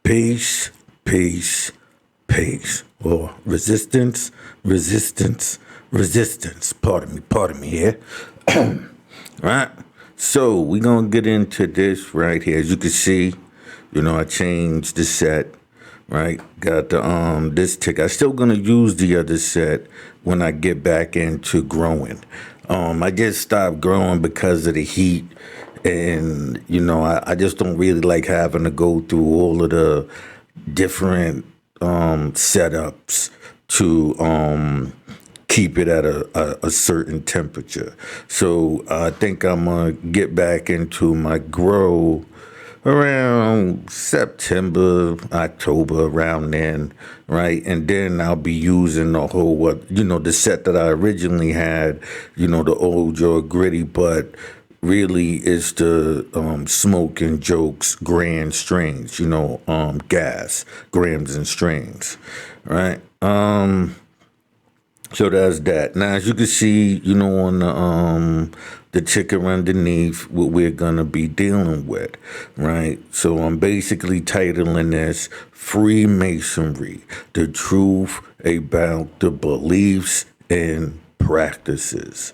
Peace, peace, peace. Or resistance, resistance, resistance. Pardon me here. Right? So we're gonna get into this right here. As you can see, I changed the set. Right? Got the this tick. I'm still gonna use the other set when I get back into growing. I just stopped growing because of the heat. And, I just don't really like having to go through all of the different setups to keep it at a certain temperature. So I think I'm going to get back into my grow around September, October, around then, right? And then I'll be using the whole, the set that I originally had, the old Yorkrite, but really it's the smoke and jokes grand strains, gas, grams and strains, right? So that's that. Now, as you can see, on the ticker underneath, what we're gonna be dealing with, right? So I'm basically titling this Freemasonry: The Truth About the Beliefs and Practices.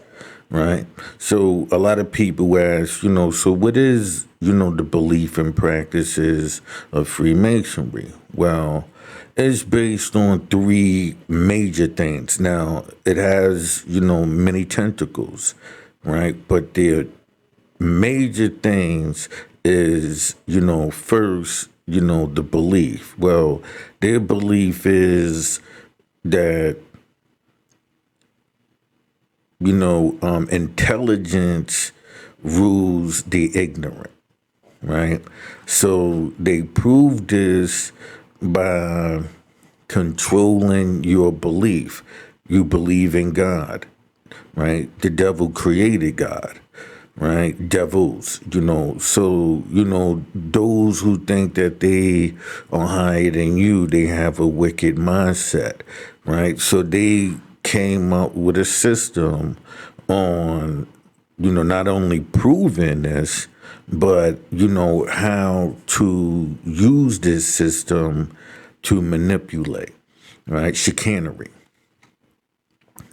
Right? So a lot of people ask, so what is, the belief and practices of Freemasonry? Well, it's based on three major things. Now, it has, many tentacles, right? But the major things is, first, the belief. Well, their belief is that intelligence rules the ignorant, right? So they prove this by controlling your belief. You believe in God, right? The devil created God, right? Devils, so, those who think that they are higher than you, they have a wicked mindset, right? So they came up with a system on, not only proving this, but, how to use this system to manipulate, right? Chicanery,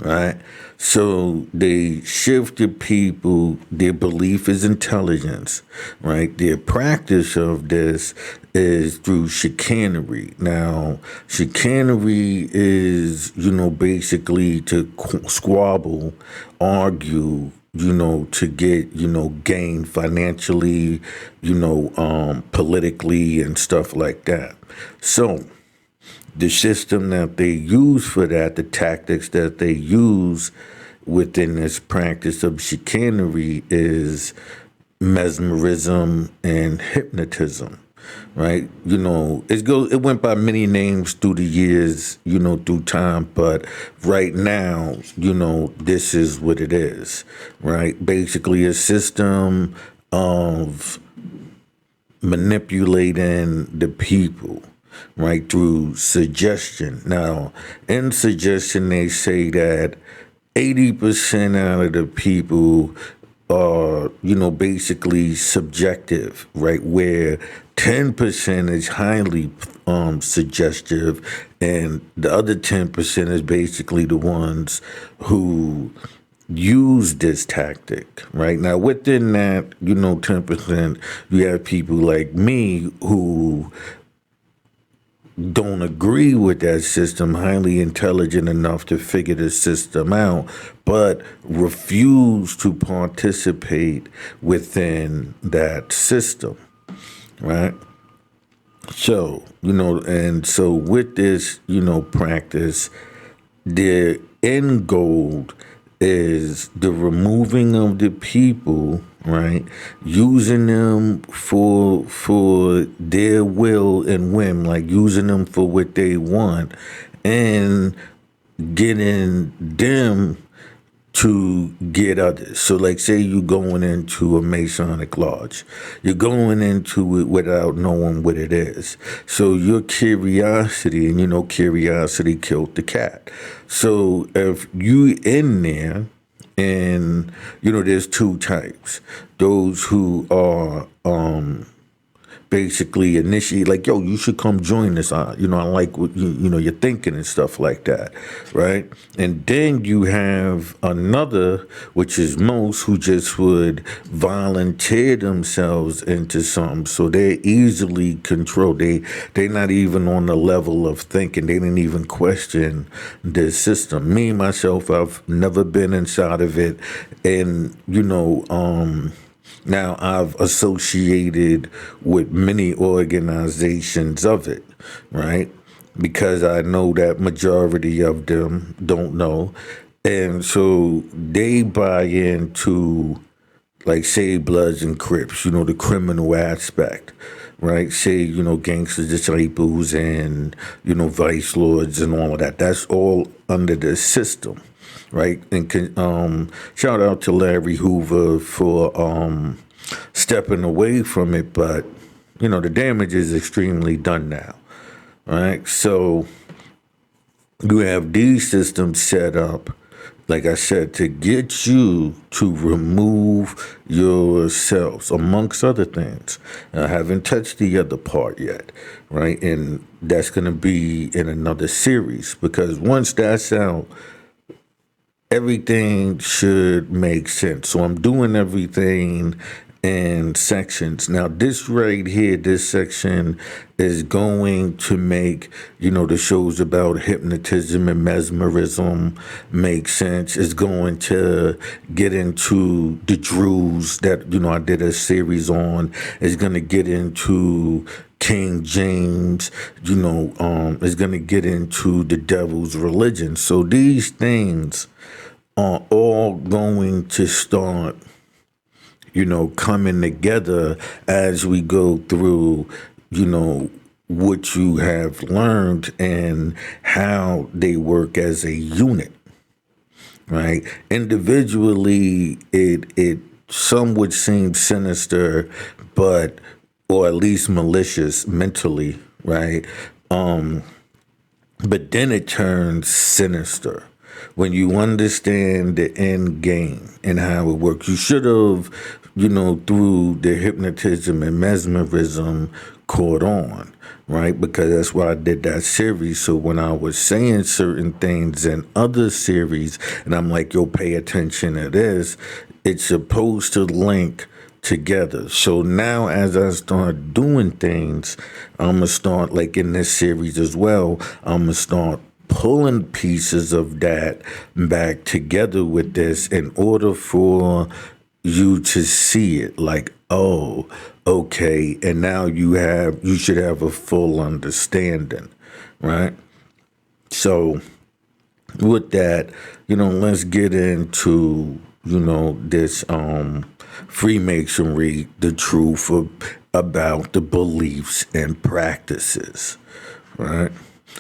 right? So they shifted people, their belief is intelligence, right? Their practice of this is through chicanery. Now, chicanery is, basically to squabble, argue, to get, gain financially, politically and stuff like that. So the system that they use for that, the tactics that they use within this practice of chicanery is mesmerism and hypnotism, right? It went by many names through the years, through time, but right now, this is what it is, right? Basically a system of manipulating the people, right, through suggestion. Now, in suggestion, they say that 80% out of the people are, basically subjective, right, where 10% is highly suggestive, and the other 10% is basically the ones who use this tactic, right? Now, within that, 10%, you have people like me who don't agree with that system, highly intelligent enough to figure the system out, but refuse to participate within that system, right? So, and so with this, practice, the end goal is the removing of the people, right? Using them for their will and whim, like using them for what they want, and getting them to get others. So like say you're going into a Masonic lodge. You're going into it without knowing what it is. So your curiosity, and curiosity killed the cat. So if you in there, and there's two types. Those who are basically initiate, like, yo, you should come join us. I like what you're thinking and stuff like that, right? And then you have another, which is most, who just would volunteer themselves into something, so they're easily controlled. They're not even on the level of thinking. They didn't even question the system. Me myself, I've never been inside of it, and now I've associated with many organizations of it, right? Because I know that majority of them don't know. And so they buy into, like, say, Bloods and Crips, the criminal aspect, right? Say, gangsters, disciples, and, vice lords and all of that. That's all under the system, right? And shout out to Larry Hoover for stepping away from it, but the damage is extremely done now, right? So you have these systems set up, like I said, to get you to remove yourselves, amongst other things. I haven't touched the other part yet, right? And that's going to be in another series, because once that's out, everything should make sense. So I'm doing everything in sections. Now, this right here, this section is going to make, the shows about hypnotism and mesmerism make sense. It's going to get into the Druze that, I did a series on. It's going to get into King James, is going to get into the devil's religion. So these things are all going to start, coming together as we go through, what you have learned and how they work as a unit, right? Individually, it some would seem sinister, but, or at least malicious mentally, right? But then it turns sinister when you understand the end game and how it works. You should have, through the hypnotism and mesmerism, caught on, right? Because that's why I did that series. So when I was saying certain things in other series, and I'm like, yo, pay attention to this, it's supposed to link together. So now as I start doing things, I'm going to start, like in this series as well, I'm going to start pulling pieces of that back together with this in order for you to see it like, oh, okay, and now you should have a full understanding, right? So with that, let's get into, this Freemasonry, the truth about the beliefs and practices, right?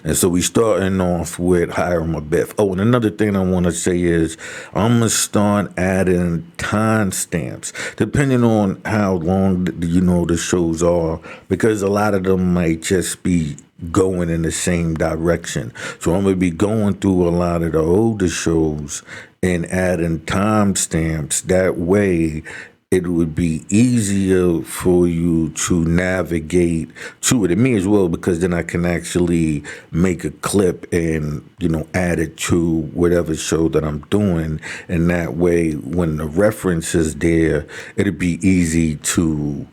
And so we starting off with Hiram Abiff. Oh, and another thing I want to say is I'm going to start adding timestamps, depending on how long, the shows are, because a lot of them might just be going in the same direction. So I'm going to be going through a lot of the older shows and adding timestamps. That way, it would be easier for you to navigate to it, and me as well, because then I can actually make a clip and, add it to whatever show that I'm doing. And that way, when the reference is there, it'll be easy to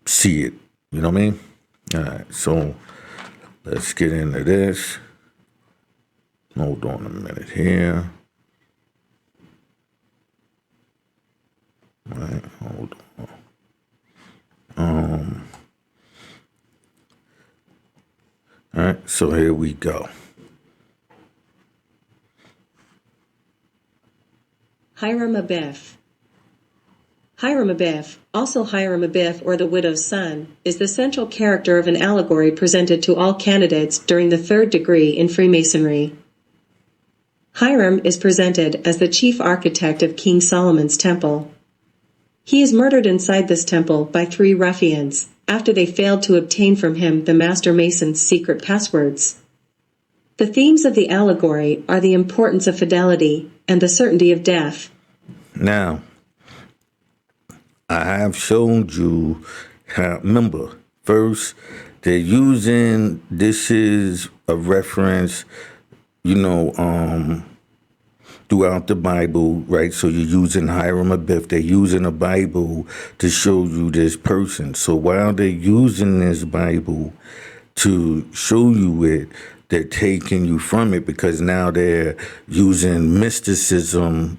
see it. You know what I mean? All right, so let's get into this. Hold on a minute here. All right, hold on. All right, so here we go. Hiram Abiff. Hiram Abiff, also Hiram Abiff or the widow's son, is the central character of an allegory presented to all candidates during the third degree in Freemasonry. Hiram is presented as the chief architect of King Solomon's temple. He is murdered inside this temple by 3 ruffians, after they failed to obtain from him the master mason's secret passwords. The themes of the allegory are the importance of fidelity and the certainty of death. Now, I have shown you Remember, first, they're using, this is a reference, throughout the Bible, right? So you're using Hiram Abiff. They're using a Bible to show you this person. So while they're using this Bible to show you it, they're taking you from it because now they're using mysticism,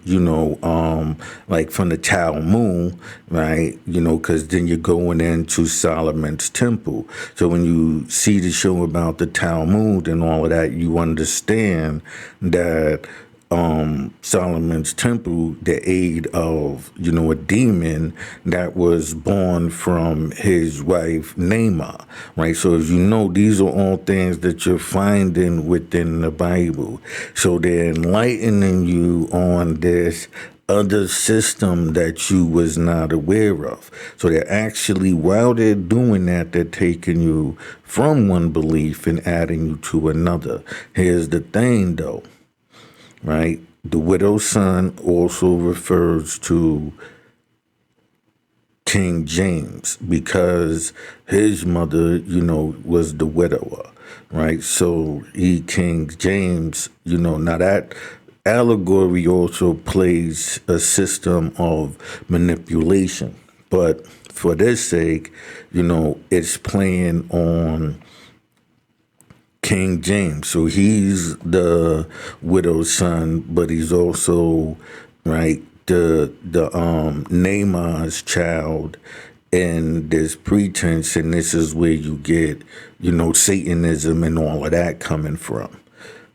like from the Talmud, right? Because then you're going into Solomon's temple. So when you see the show about the Talmud and all of that, you understand that Solomon's temple, the aid of, a demon that was born from his wife, Naamah, right? So as you know, these are all things that you're finding within the Bible. So they're enlightening you on this other system that you was not aware of. So they're actually, while they're doing that, they're taking you from one belief and adding you to another. Here's the thing, though. Right? The widow's son also refers to King James because his mother, was the widower, right? So King James, now that allegory also plays a system of manipulation. But for this sake, it's playing on King James. So he's the widow's son, but he's also, right, the Naamah's child, and this pretense, and this is where you get, Satanism and all of that coming from.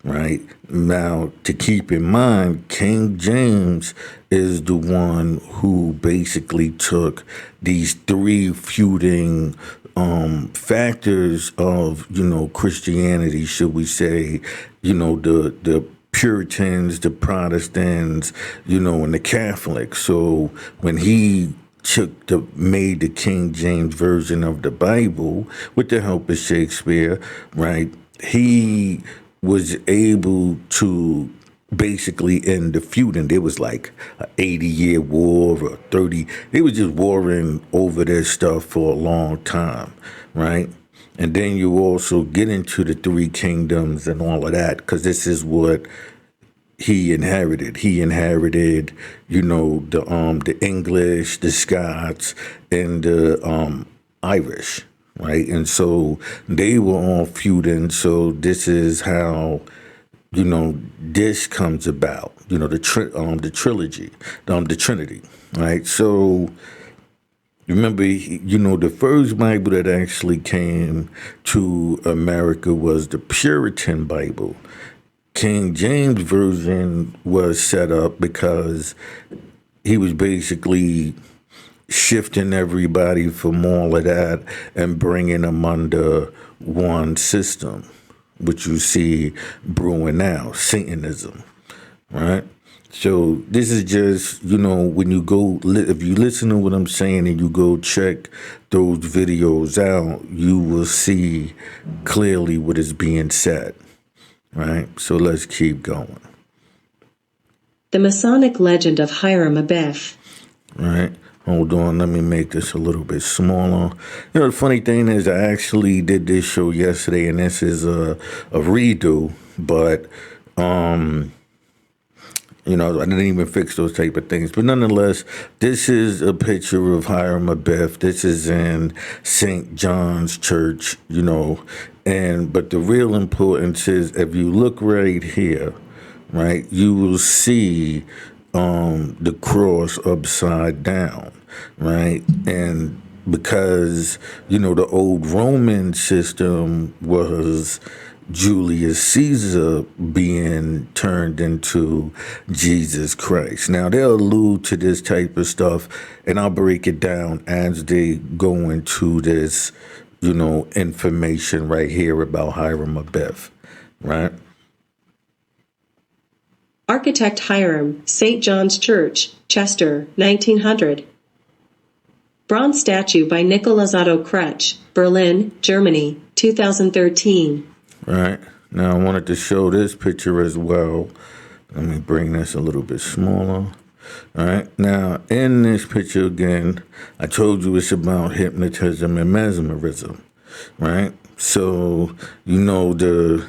Right? Now, to keep in mind, King James is the one who basically took these three feuding factors of, Christianity, should we say, the Puritans, the Protestants, and the Catholics. So when he made the King James version of the Bible with the help of Shakespeare, right, he was able to basically end the feud, and there was like an 80-year war or 30. They was just warring over this stuff for a long time, right? And then you also get into the three kingdoms and all of that, because this is what he inherited. He inherited, the English, the Scots, and the Irish. Right, and so they were all feuding. So this is how, this comes about. The trilogy, the Trinity. Right. So remember, the first Bible that actually came to America was the Puritan Bible. King James version was set up because he was basically shifting everybody from all of that and bringing them under one system, which you see brewing now, Satanism, right? So this is just, when you go, if you listen to what I'm saying and you go check those videos out, you will see clearly what is being said, right? So let's keep going. The Masonic legend of Hiram Abiff. Right. Hold on, let me make this a little bit smaller. The funny thing is I actually did this show yesterday, and this is a redo, but, I didn't even fix those type of things. But nonetheless, this is a picture of Hiram Abiff. This is in St. John's Church, but the real importance is if you look right here, right, you will see the cross upside down, right? And because, the old Roman system was Julius Caesar being turned into Jesus Christ. Now, they'll allude to this type of stuff, and I'll break it down as they go into this, information right here about Hiram Abiff, right? Architect Hiram, St. John's Church, Chester, 1900. Bronze statue by Nicholas Otto Kretsch, Berlin, Germany, 2013. Right. Now I wanted to show this picture as well. Let me bring this a little bit smaller. All right. Now, in this picture again, I told you it's about hypnotism and mesmerism, right? So the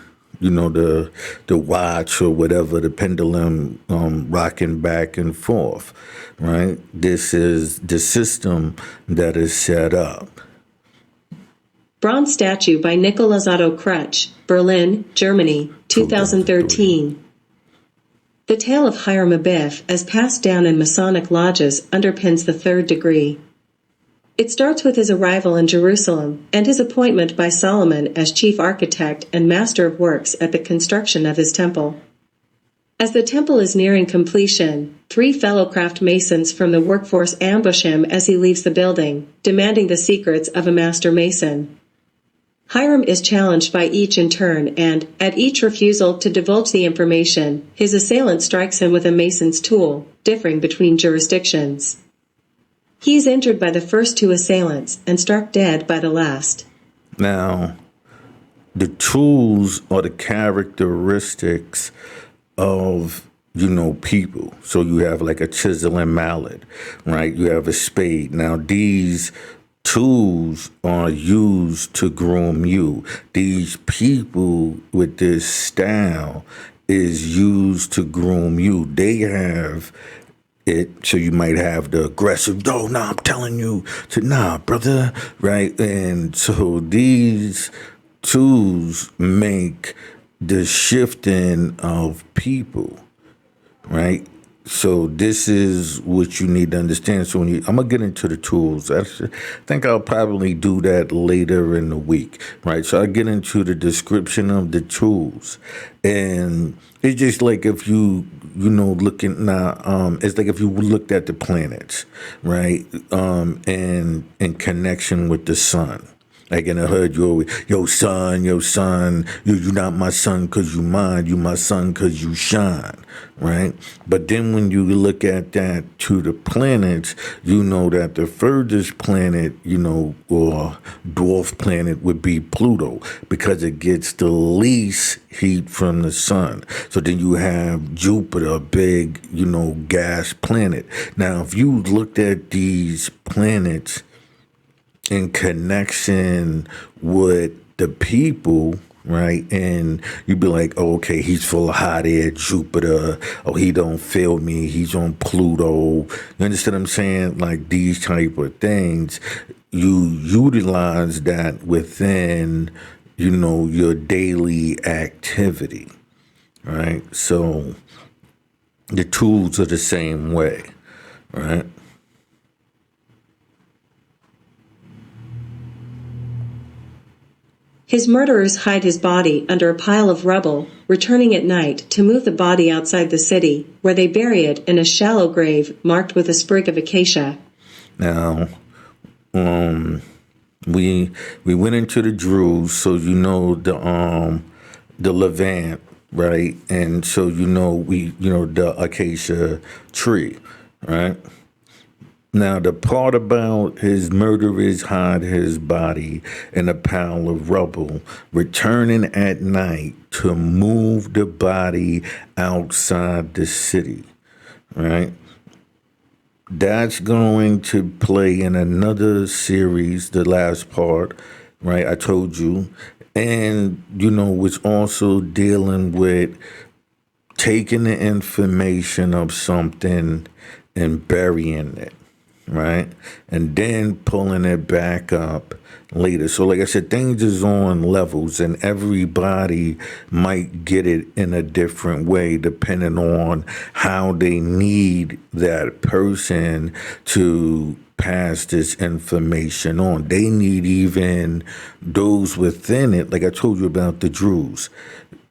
watch or whatever, the pendulum rocking back and forth, right? This is the system that is set up. Bronze statue by Nicholas Otto Crutch, Berlin, Germany, 2013. The tale of Hiram Abiff, as passed down in Masonic lodges, underpins the third degree. It starts with his arrival in Jerusalem and his appointment by Solomon as chief architect and master of works at the construction of his temple. As the temple is nearing completion, 3 fellow craft masons from the workforce ambush him as he leaves the building, demanding the secrets of a master mason. Hiram is challenged by each in turn and, at each refusal to divulge the information, his assailant strikes him with a mason's tool, differing between jurisdictions. He is injured by the first 2 assailants and struck dead by the last. Now, the tools are the characteristics of, people. So you have like a chisel and mallet, right? You have a spade. Now, these tools are used to groom you. These people with this style is used to groom you. They have it, so you might have the aggressive, I'm telling you to, brother, right? And so these tools make the shifting of people, right? So this is what you need to understand. So I'm gonna get into the tools. I think I'll probably do that later in the week, right? So I get into the description of the tools, and it's just like if looking now, it's like if you looked at the planets, right? And in connection with the sun. Like in the hood, you always, yo son, you not my son cause you mine, you my son cause you shine, right? But then when you look at that to the planets, you know that the furthest planet, or dwarf planet would be Pluto because it gets the least heat from the sun. So then you have Jupiter, a big, gas planet. Now, if you looked at these planets in connection with the people, right? And you'd be like, oh, okay, he's full of hot air, Jupiter. Oh, he don't feel me. He's on Pluto. You understand what I'm saying? Like these type of things, you utilize that within, your daily activity, right? So the tools are the same way, right? His murderers hide his body under a pile of rubble, returning at night to move the body outside the city, where they bury it in a shallow grave marked with a sprig of acacia. Now, we went into the Druze, so the Levant, right? And so the acacia tree, right? Now, the part about his murderers hide his body in a pile of rubble, returning at night to move the body outside the city, right? That's going to play in another series, the last part, right? I told you. And, it's also dealing with taking the information of something and burying it. Right? And then pulling it back up later. So like I said, things is on levels and everybody might get it in a different way depending on how they need that person to pass this information on. They need even those within it, like I told you about the Druze.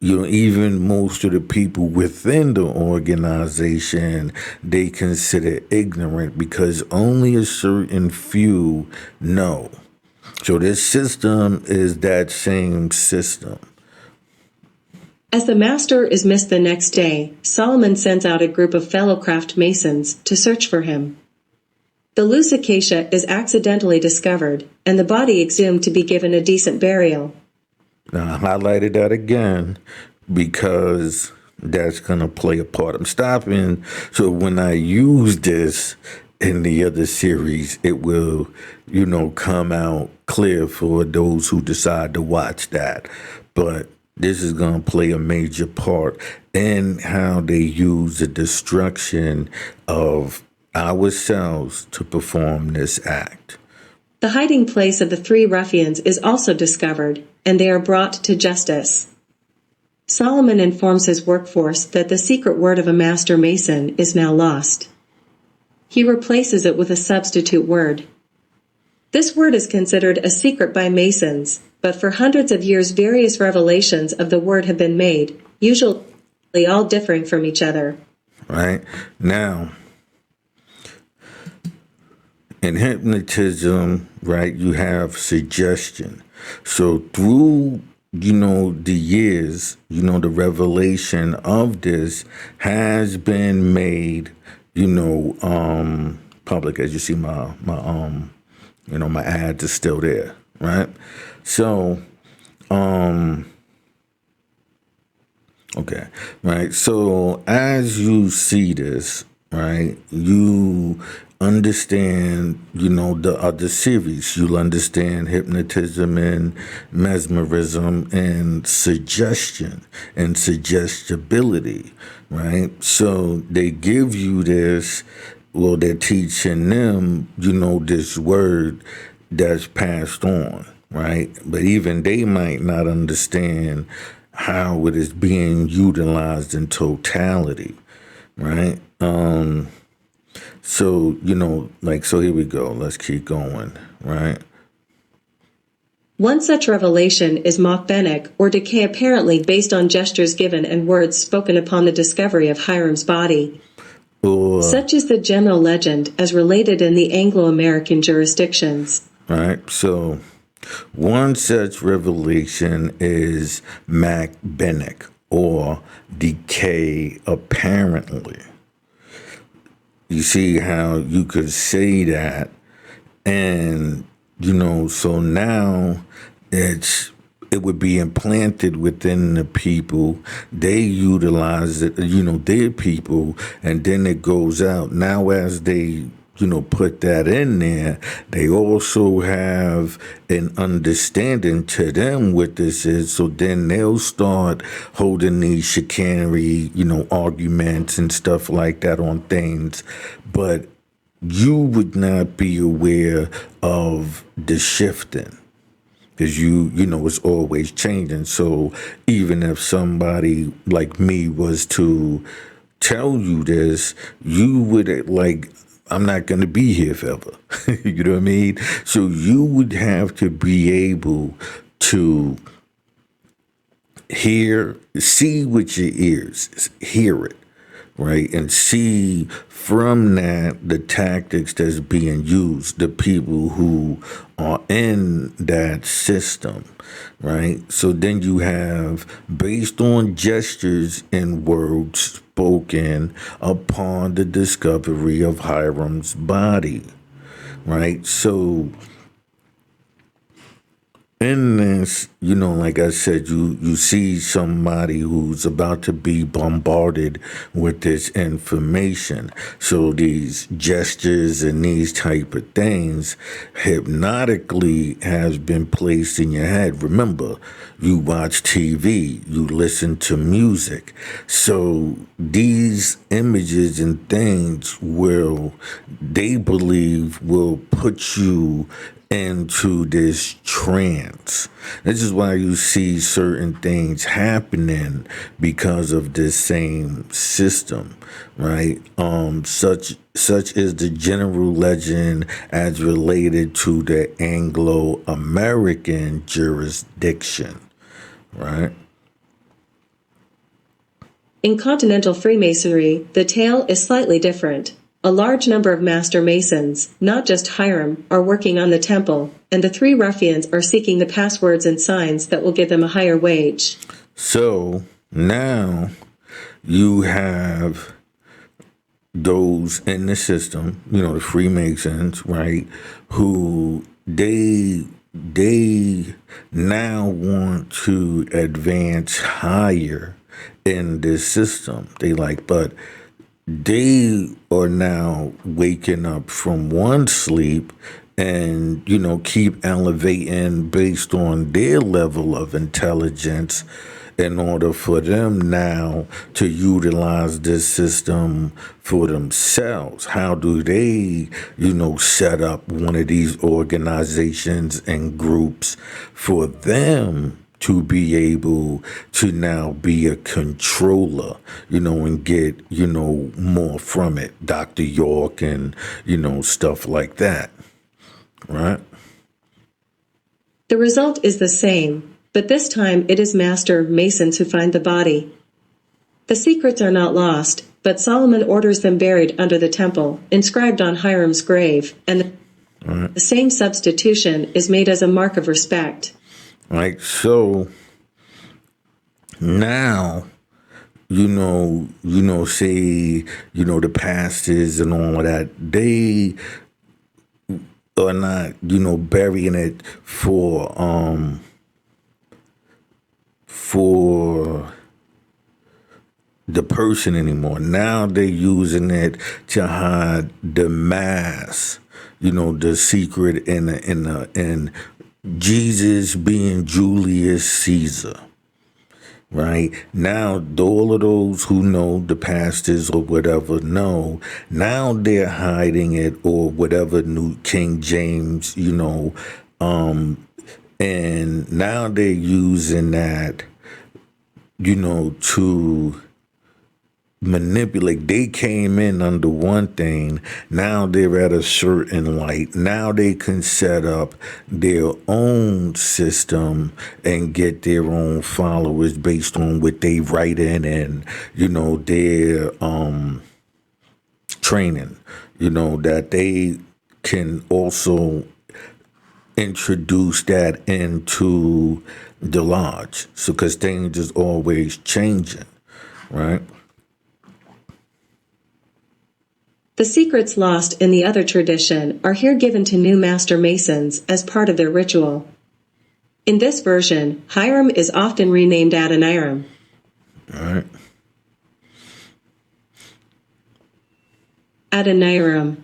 Even most of the people within the organization, they consider ignorant because only a certain few know. So this system is that same system. As the master is missed the next day, Solomon sends out a group of fellow craft masons to search for him. The loose acacia is accidentally discovered, and the body exhumed to be given a decent burial. Now, I highlighted that again because that's going to play a part. I'm stopping so when I use this in the other series, it will, come out clear for those who decide to watch that. But this is going to play a major part in how they use the destruction of ourselves to perform this act. The hiding place of the three ruffians is also discovered, and they are brought to justice. Solomon informs his workforce that the secret word of a master mason is now lost. He replaces it with a substitute word. This word is considered a secret by Masons, but for hundreds of years various revelations of the word have been made, usually all differing from each other. Right? Now, in hypnotism, right, you have suggestion. So through, the years, the revelation of this has been made, public. As you see, my ads is still there, right? So, okay, right. So as you see this, right, you understand, the other series. You'll understand hypnotism and mesmerism and suggestion and suggestibility, right? So they give you this, well, they're teaching them, this word that's passed on, right? But even they might not understand how it is being utilized in totality, right? So, so here we go. Let's keep going, right? One such revelation is Machbenic, or decay, apparently based on gestures given and words spoken upon the discovery of Hiram's body. Such is the general legend as related in the Anglo-American jurisdictions. Right, so one such revelation is Machbenic, or decay apparently. You see how you could say that, and so now it would be implanted within the people. They utilize it, their people, and then it goes out. Now as they put that in there, they also have an understanding to them what this is. So then they'll start holding these chicanery, arguments and stuff like that on things. But you would not be aware of the shifting. Because it's always changing. So even if somebody like me was to tell you this, you would I'm not going to be here forever. You know what I mean? So you would have to be able to see with your ears, hear it, right? And see from that the tactics that's being used, the people who are in that system, right? So then you have, based on gestures and words spoken upon the discovery of Hiram's body, right? So in this, like I said, you see somebody who's about to be bombarded with this information. So these gestures and these type of things hypnotically has been placed in your head. Remember, you watch TV, you listen to music. So these images and things they believe will put you into this trance. This is why you see certain things happening because of this same system, right? Such is the general legend as related to the Anglo-American jurisdiction, right? In continental Freemasonry, the tale is slightly different. A large number of master masons, not just Hiram, are working on the temple, and the three ruffians are seeking the passwords and signs that will give them a higher wage. So now you have those in the system, the Freemasons, right, who they now want to advance higher in this system. They like, but they are now waking up from one sleep and, keep elevating based on their level of intelligence in order for them now to utilize this system for themselves. How do they, set up one of these organizations and groups for them to be able to now be a controller, and get, more from it. Dr. York and, stuff like that. Right? The result is the same, but this time it is Master Masons who find the body. The secrets are not lost, but Solomon orders them buried under the temple, inscribed on Hiram's grave, and the same substitution is made as a mark of respect. Right, so now, say, the pastors and all of that, they are not, burying it for the person anymore. Now they're using it to hide the mask, the secret in Jesus being Julius Caesar. Right now, all of those who know, the pastors or whatever, know, now they're hiding it, or whatever, New King James, and now they're using that, to manipulate. They came in under one thing, now they're at a certain light. Now they can set up their own system and get their own followers based on what they write in and, their training, that they can also introduce that into the lodge. So, because things is always changing, right? The secrets lost in the other tradition are here given to new Master Masons as part of their ritual. In this version, Hiram is often renamed Adoniram. All right. Adoniram.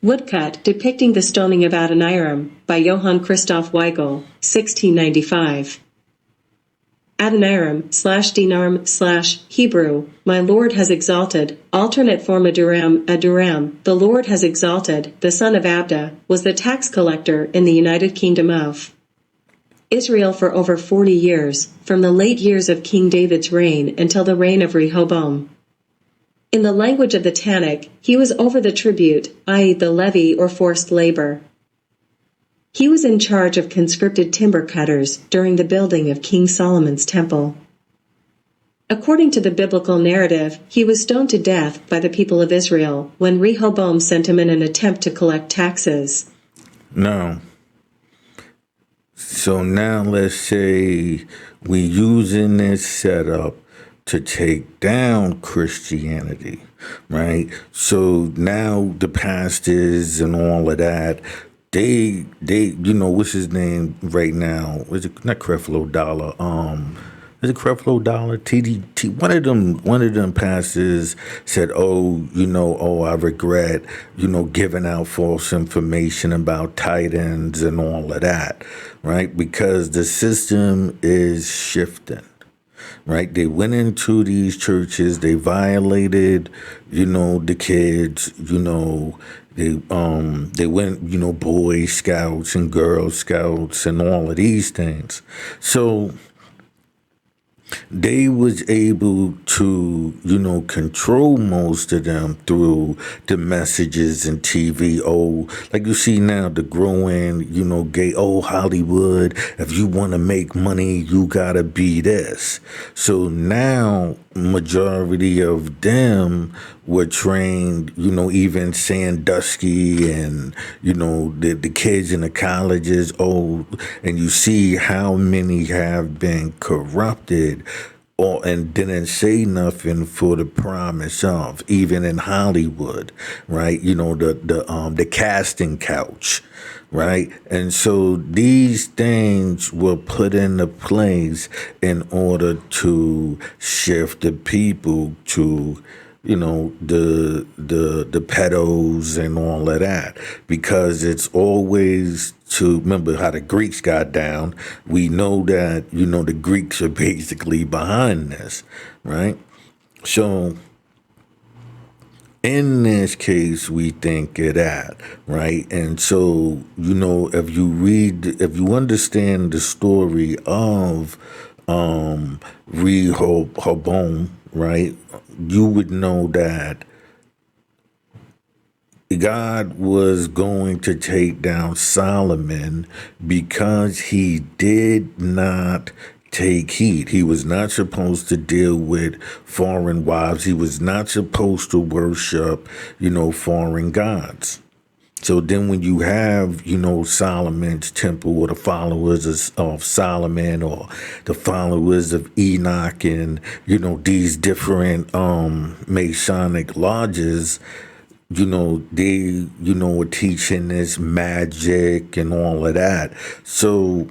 Woodcut depicting the stoning of Adoniram by Johann Christoph Weigel, 1695. Adoniram/Dinarm/Hebrew, my Lord has exalted, alternate form Aduram, the Lord has exalted, the son of Abda, was the tax collector in the United Kingdom of Israel for over 40 years, from the late years of King David's reign until the reign of Rehoboam. In the language of the Tanakh, he was over the tribute, i.e. the levy or forced labor. He was in charge of conscripted timber cutters during the building of King Solomon's temple. According to the biblical narrative, he was stoned to death by the people of Israel when Rehoboam sent him in an attempt to collect taxes. No. So now let's say we're using this setup to take down Christianity, right? So now the pastors and all of that, they, what's his name right now? Is it not Creflo Dollar? Is it Creflo Dollar? TDT. One of them pastors said, I regret, giving out false information about titans and all of that, right? Because the system is shifting. Right, they went into these churches, they violated, the kids, they went, Boy Scouts and Girl Scouts and all of these things. So they was able to, control most of them through the messages and TV. Oh, like you see now, the growing, gay, Hollywood, if you want to make money, you gotta be this. So now, majority of them were trained, even Sandusky and, the kids in the colleges, and you see how many have been corrupted and didn't say nothing for the promise of, even in Hollywood, right? The casting couch, right? And so these things were put into place in order to shift the people to, the pedos and all of that, because it's always to remember how the Greeks got down. We know that, the Greeks are basically behind this, right? So in this case, we think of that, right? And so, if you understand the story of Rehoboam, right, you would know that God was going to take down Solomon because he did not take heed. He was not supposed to deal with foreign wives. He was not supposed to worship, foreign gods. So then when you have, Solomon's temple, or the followers of Solomon, or the followers of Enoch, and, these different Masonic lodges, they, were teaching this magic and all of that. So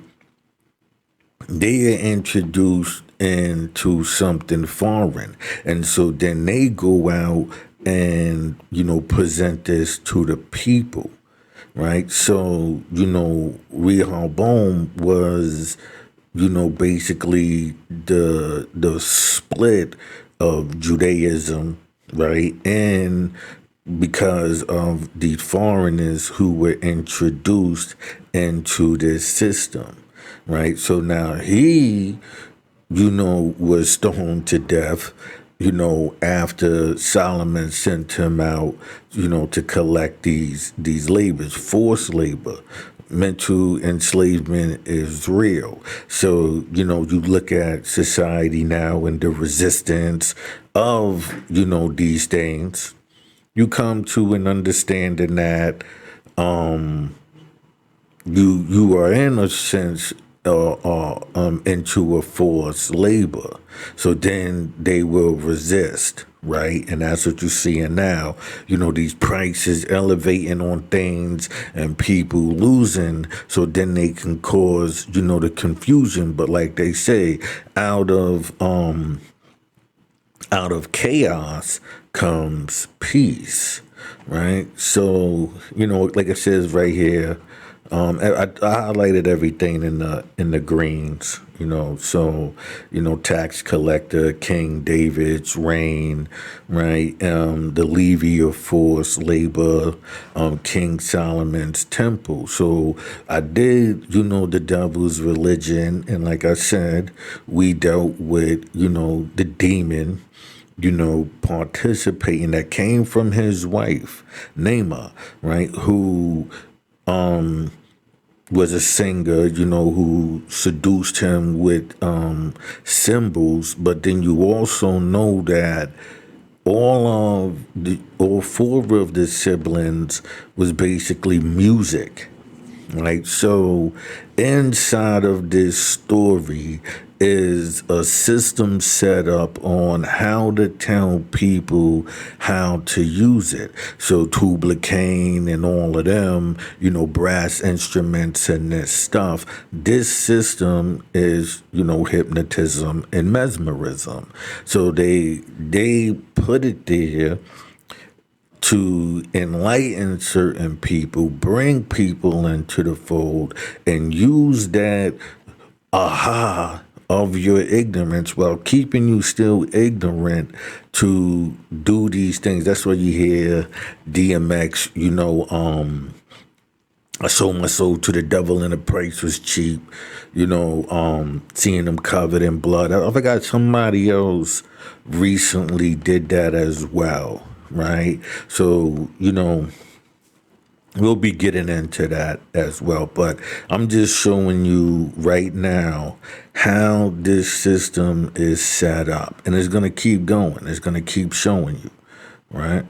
they are introduced into something foreign. And so then they go out and, present this to the people, right? So, Rehoboam was, basically the split of Judaism, right? And because of the foreigners who were introduced into this system, right? So now he, was stoned to death, after Solomon sent him out, to collect these labors, forced labor. Mental enslavement is real. So, you look at society now and the resistance of, these things. You come to an understanding that you are in a sense into a forced labor. So then they will resist, right? And that's what you're seeing now. These prices elevating on things and people losing. So then they can cause, the confusion. But like they say, out of chaos comes peace, right? So, like it says right here, I highlighted everything in the greens, so, tax collector, King David's reign, right? The levy of forced labor, King Solomon's temple. So I did, the devil's religion. And like I said, we dealt with, the demon, participating, that came from his wife, Naamah, right? Who was a singer, who seduced him with symbols. But then you also know that all four of the siblings was basically music, right? So inside of this story is a system set up on how to tell people how to use it. So Tubal Cain and all of them, brass instruments and this stuff. This system is, hypnotism and mesmerism. So they put it there to enlighten certain people, bring people into the fold, and use that aha of your ignorance while keeping you still ignorant to do these things. That's why you hear DMX, I sold my soul to the devil and the price was cheap, seeing them covered in blood. I forgot somebody else recently did that as well, right? So, we'll be getting into that as well. But I'm just showing you right now how this system is set up. And it's going to keep going. It's going to keep showing you, right?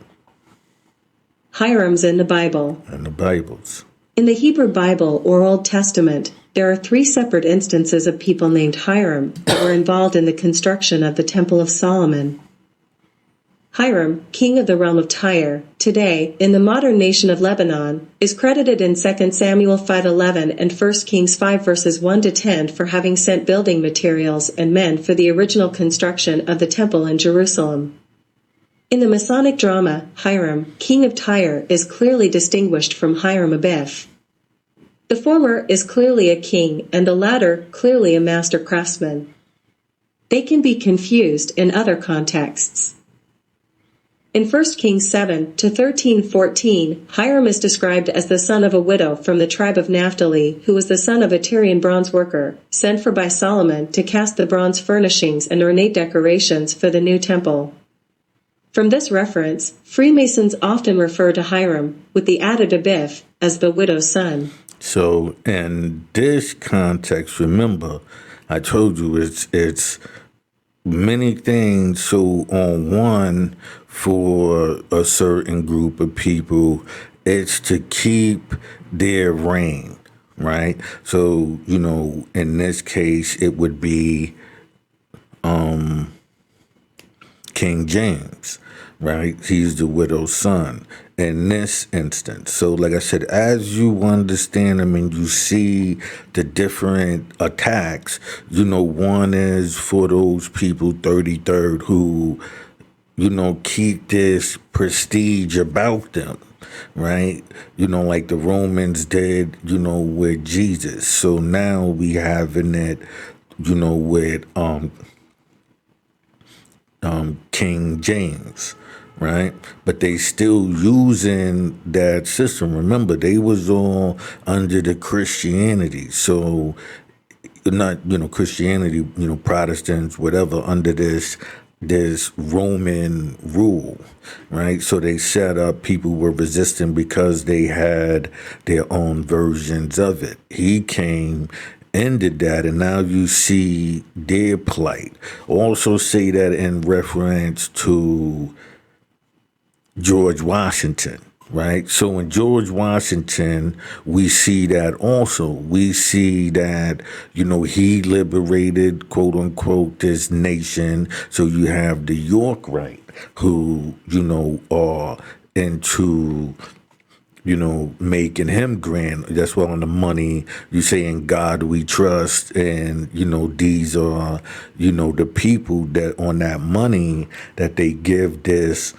Hiram's in the Bible. And the Bibles. In the Hebrew Bible or Old Testament, there are 3 separate instances of people named Hiram that were involved in the construction of the Temple of Solomon. Hiram, king of the realm of Tyre, today, in the modern nation of Lebanon, is credited in 2 Samuel 5:11 and 1 Kings 5 verses 1 to 10 for having sent building materials and men for the original construction of the temple in Jerusalem. In the Masonic drama, Hiram, king of Tyre, is clearly distinguished from Hiram Abiff. The former is clearly a king and the latter clearly a master craftsman. They can be confused in other contexts. In 1 Kings 7 to 13:14, Hiram is described as the son of a widow from the tribe of Naphtali, who was the son of a Tyrian bronze worker, sent for by Solomon to cast the bronze furnishings and ornate decorations for the new temple. From this reference, Freemasons often refer to Hiram, with the added Abiff, as the widow's son. So in this context, remember, I told you it's many things. So on one, for a certain group of people, it's to keep their reign, right? So, in this case, it would be King James, right? He's the widow's son in this instance. So like I said, as you understand them and you see the different attacks, one is for those people, 33rd, who, keep this prestige about them, right? Like the Romans did, with Jesus. So now we having it, with King James, right? But they still using that system. Remember, they was all under the Christianity. So not, Christianity, Protestants, whatever, under this Roman rule, right? So they set up, people were resisting because they had their own versions of it. He came, ended that, and now you see their plight. Also say that in reference to George Washington, right? So in George Washington, we see that also. We see that, he liberated, quote unquote, this nation. So you have the Yorkrite who, are into, making him grand. That's why on the money, you say, in God we trust. And, these are, the people that on that money that they give this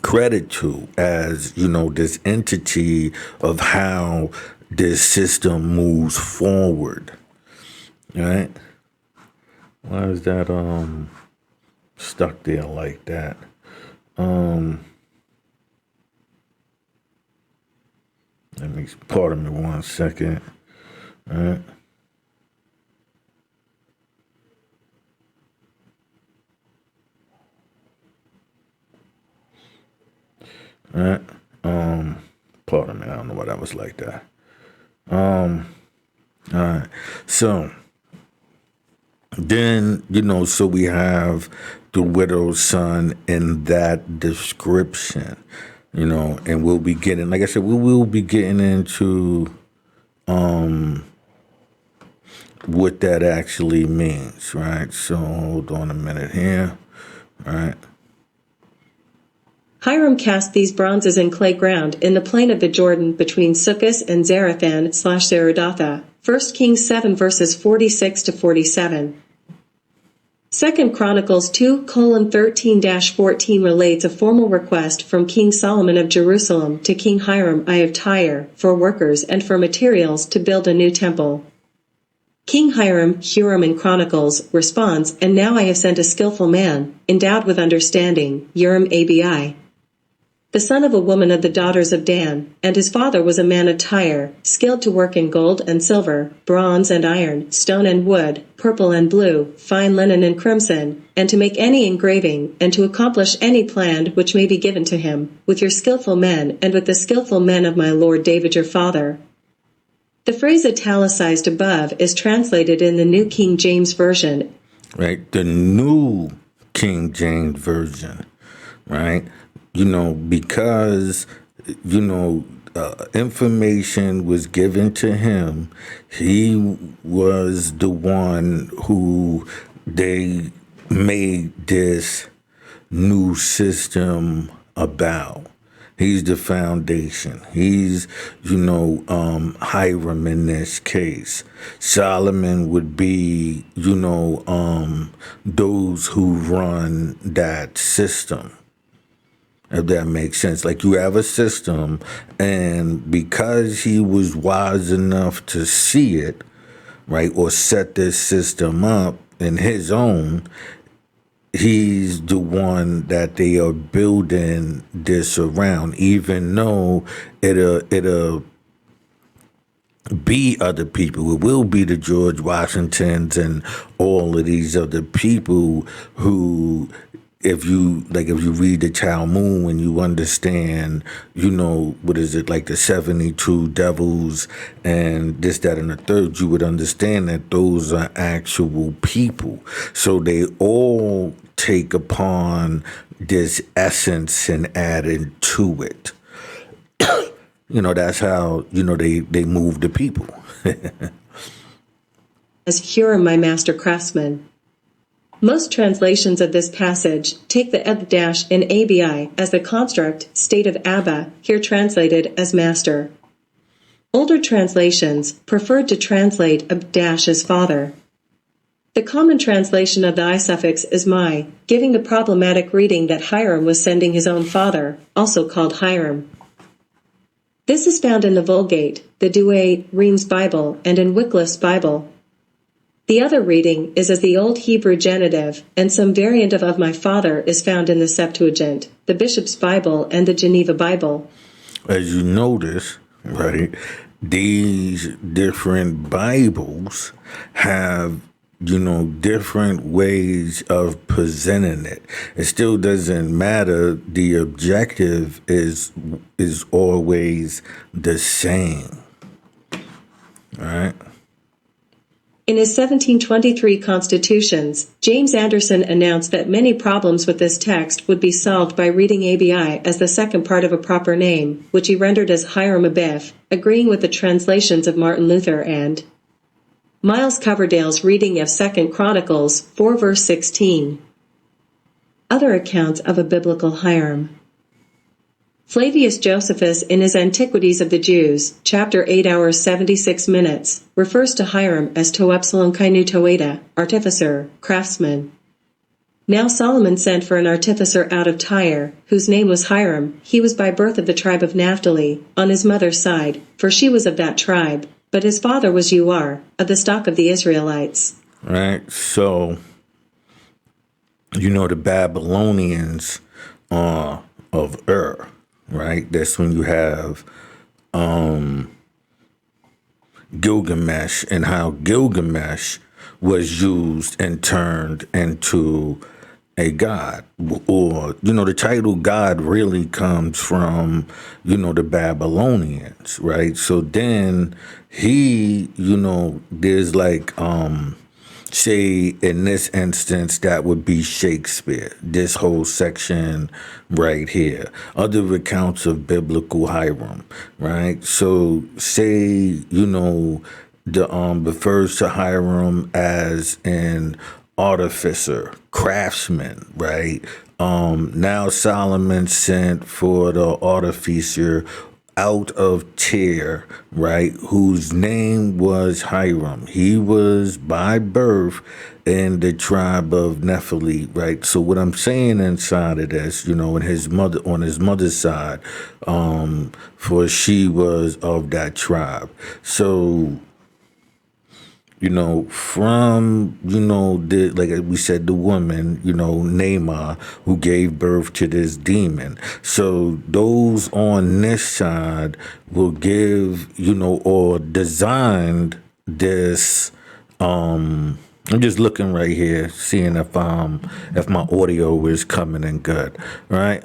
credit to as, this entity of how this system moves forward. Right? Why is that stuck there like that? Let me, pardon me 1 second. All right. All right. Pardon me. I don't know why that was like that. All right. So then, so we have the widow's son in that description, and we'll be getting, like I said, we will be getting into what that actually means, right? So hold on a minute here, all right? Hiram cast these bronzes in clay ground in the plain of the Jordan between Succos and Zarethan/Zeradatha. 1 Kings 7 verses 46 to 47. 2 Chronicles 2:13-14 relates a formal request from King Solomon of Jerusalem to King Hiram I of Tyre for workers and for materials to build a new temple. King Hiram in Chronicles responds, "And now I have sent a skillful man, endowed with understanding, Abi, the son of a woman of the daughters of Dan, and his father was a man of Tyre, skilled to work in gold and silver, bronze and iron, stone and wood, purple and blue, fine linen and crimson, and to make any engraving, and to accomplish any plan which may be given to him, with your skillful men, and with the skillful men of my lord David your father." The phrase italicized above is translated in the New King James Version. Right, the New King James Version, right? Because, information was given to him. He was the one who they made this, new system about. He's the foundation. He's, Hiram in this case. Solomon would be, those who run that system. If that makes sense. Like you have a system, and because he was wise enough to see it, right, or set this system up in his own, he's the one that they are building this around, even though it'll be other people. It will be the George Washingtons and all of these other people who, if you read the Talmud and you understand, what is it, like the 72 devils and this, that, and the third, you would understand that those are actual people. So they all take upon this essence and add into it. That's how, they move the people. As Huram, my master craftsman. Most translations of this passage take the Abda in ABI as the construct state of Abba, here translated as master. Older translations preferred to translate Abda as father. The common translation of the I suffix is my, giving the problematic reading that Hiram was sending his own father, also called Hiram. This is found in the Vulgate, the Douay Rheims Bible, and in Wycliffe's Bible. The other reading is as the Old Hebrew genitive, and some variant of my father is found in the Septuagint, the Bishop's Bible, and the Geneva Bible. As you notice, right, these different Bibles have, different ways of presenting it. It still doesn't matter. The objective is always the same. All right. In his 1723 Constitutions, James Anderson announced that many problems with this text would be solved by reading ABI as the second part of a proper name, which he rendered as Hiram Abiff, agreeing with the translations of Martin Luther and Miles Coverdale's reading of 2 Chronicles 4 verse 16. Other accounts of a biblical Hiram. Flavius Josephus in his Antiquities of the Jews, chapter 8 hours 76 minutes, refers to Hiram as to Epsilon Kainu Toeda, artificer, craftsman. Now Solomon sent for an artificer out of Tyre, whose name was Hiram. He was by birth of the tribe of Naphtali, on his mother's side, for she was of that tribe, but his father was Uar, of the stock of the Israelites. Right, so, the Babylonians are of Ur. Right, that's when you have Gilgamesh, and how Gilgamesh was used and turned into a god. Or, the title God really comes from, the Babylonians, right? So then he, there's like, say in this instance, that would be Shakespeare, this whole section right here. Other accounts of biblical Hiram, right? So say, the refers to Hiram as an artificer, craftsman, right? Now Solomon sent for the artificer out of Tyre, right, whose name was Hiram. He was by birth in the tribe of Nephilim, right? So what I'm saying inside of this, in his mother, on his mother's side, for she was of that tribe. So, from, like we said, the woman, Naamah, who gave birth to this demon. So those on this side will give, or designed this, I'm just looking right here, seeing if my audio is coming in good, right?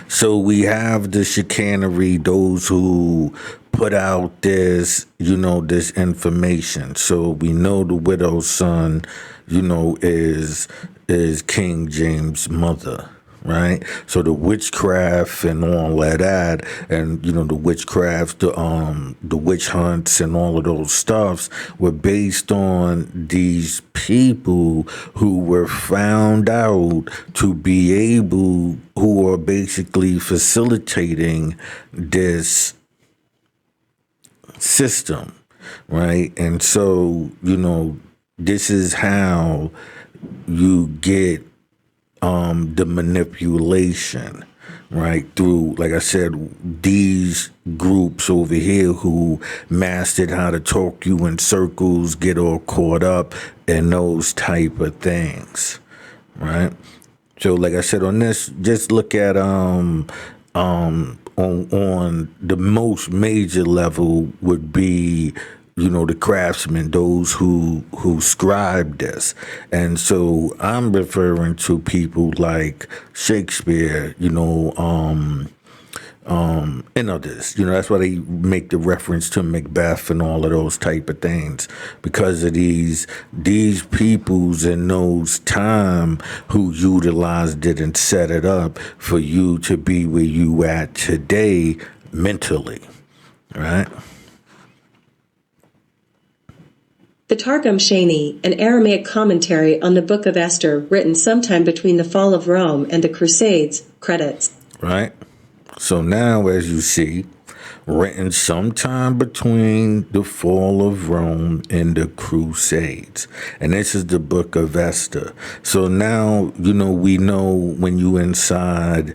So we have the chicanery, those who put out this, this information. So we know the widow's son, is King James' mother, right? So the witchcraft and all of that, and the witchcraft, the witch hunts and all of those stuffs were based on these people who were found out to be able, who are basically facilitating this system, right? And so, this is how you get the manipulation, right? Through, like I said, these groups over here who mastered how to talk you in circles, get all caught up, and those type of things, right? So, like I said, on this, just look at on the most major level would be the craftsmen, those who scribe this. And so I'm referring to people like Shakespeare, and others. That's why they make the reference to Macbeth and all of those type of things, because of these peoples in those time who utilized it and set it up for you to be where you at today mentally, right? The Targum Shani, an Aramaic commentary on the Book of Esther written sometime between the fall of Rome and the Crusades, credits. Right? So now, as you see, written sometime between the fall of Rome and the Crusades. And this is the Book of Esther. So now, we know when you inside,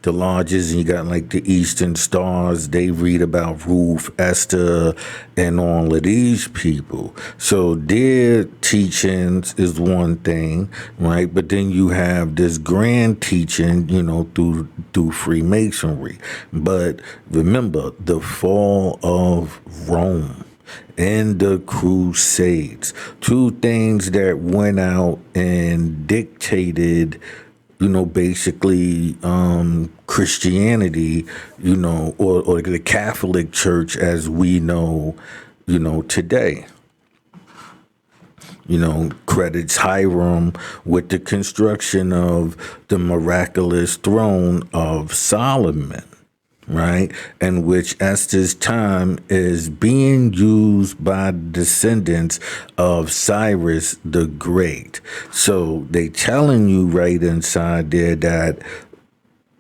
the lodges, and you got like the Eastern Stars, they read about Ruth, Esther, and all of these people. So their teachings is one thing, right? But then you have this grand teaching, through Freemasonry. But remember, the fall of Rome and the Crusades, two things that went out and dictated basically Christianity, or the Catholic Church as we know, today. Credits Hiram with the construction of the miraculous throne of Solomon, right? In which Esther's time is being used by descendants of Cyrus the Great. So they telling you right inside there that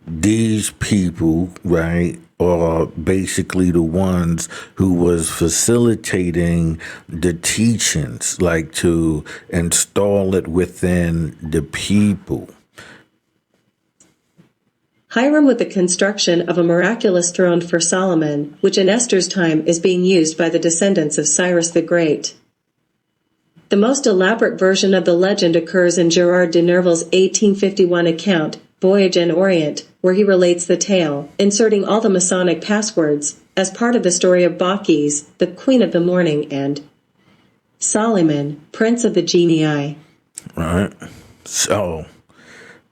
these people, right, are basically the ones who was facilitating the teachings, like to install it within the people. Hiram with the construction of a miraculous throne for Solomon, which in Esther's time is being used by the descendants of Cyrus the Great. The most elaborate version of the legend occurs in Gerard de Nerval's 1851 account, Voyage en Orient, where he relates the tale, inserting all the Masonic passwords, as part of the story of Bacchis, the Queen of the Morning, and Solomon, Prince of the Genii. Right. So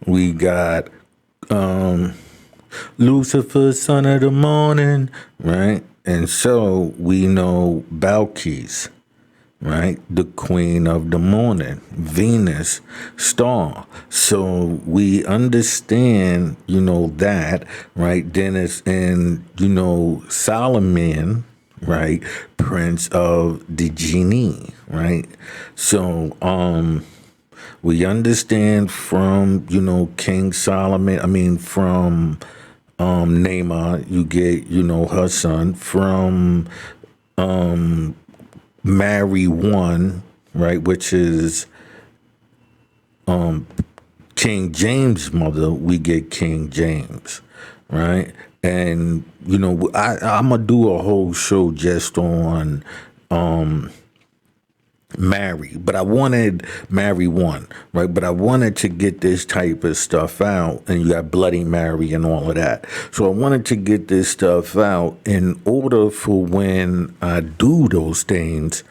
we got Lucifer, son of the morning, right? And so we know Balkis, right? The queen of the morning, Venus, star. So we understand, that, right? Then it's in, Solomon, right? Prince of the genie, right? So, we understand from, King Solomon, from Naamah, you get, her son, from Mary one, right, which is King James' mother, we get King James, right? And, I'm going to do a whole show just on Mary, but I wanted Mary one, right? But I wanted to get this type of stuff out, and you got Bloody Mary and all of that. So I wanted to get this stuff out in order for when I do those things,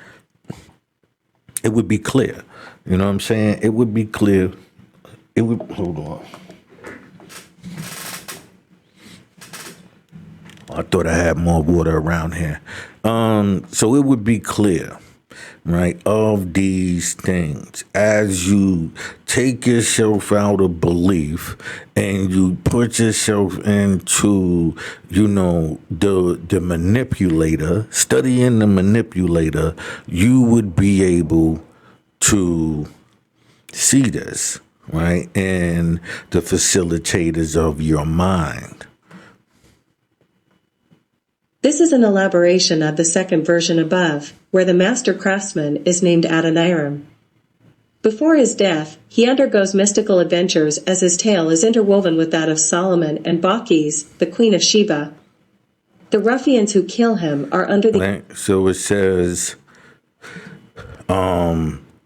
it would be clear. You know what I'm saying? It would be clear. It would, hold on. I thought I had more water around here. So it would be clear, right, of these things. As you take yourself out of belief and you put yourself into, the manipulator, studying the manipulator, you would be able to see this, right, and the facilitators of your mind. This is an elaboration of the second version above, where the master craftsman is named Adoniram. Before his death, he undergoes mystical adventures as his tale is interwoven with that of Solomon and Bacchis, the Queen of Sheba. The ruffians who kill him are under the... Right? So it says,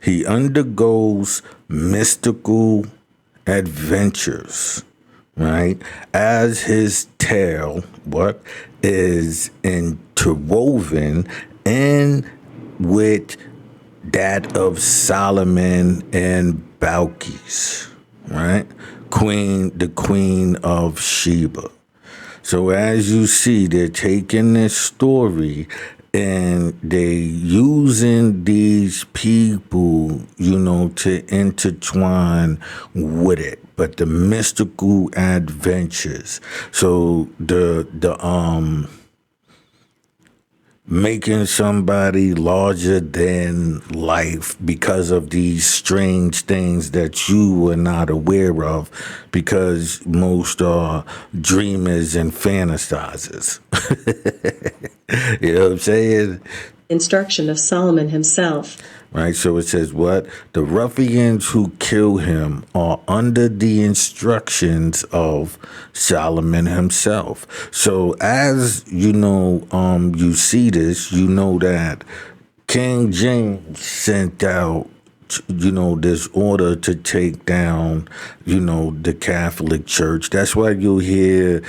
he undergoes mystical adventures, right? As his tale, is interwoven in with that of Solomon and Balkis, right? The Queen of Sheba. So as you see, they're taking this story and they using these people, to intertwine with it. But the mystical adventures. So the making somebody larger than life because of these strange things that you were not aware of, because most are dreamers and fantasizers. You know what I'm saying? instruction of Solomon himself. Right, so it says what? The ruffians who kill him are under the instructions of Solomon himself. So as you see this, that King James sent out, this order to take down, the Catholic Church. That's why you'll hear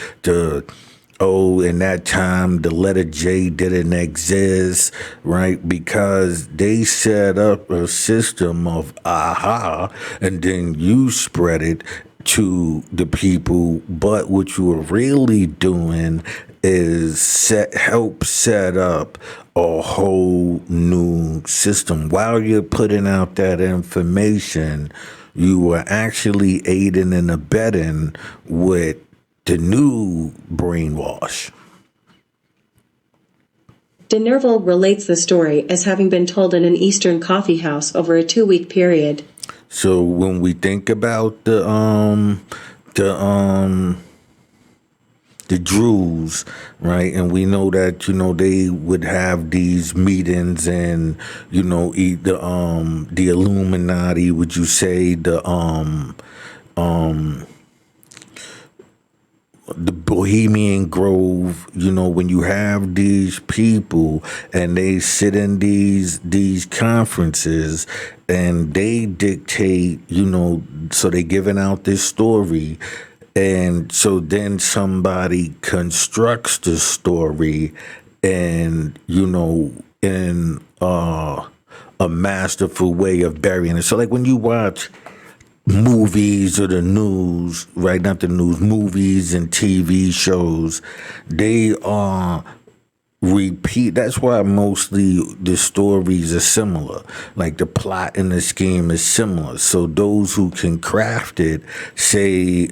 in that time, the letter J didn't exist, right? Because they set up a system of and then you spread it to the people. But what you were really doing is help set up a whole new system. While you're putting out that information, you were actually aiding and abetting with the new brainwash. De Nerval relates the story as having been told in an Eastern coffee house over a 2-week period. So when we think about the Druze, right, and we know that they would have these meetings and eat the Illuminati. Would you say the Bohemian Grove, when you have these people and they sit in these conferences and they dictate, so they giving out this story. And so then somebody constructs the story and, in a masterful way of burying it. So like when you watch movies or the news, right? Not the news, movies and TV shows, they are repeat. That's why mostly the stories are similar. Like the plot and the scheme is similar. So those who can craft it, say,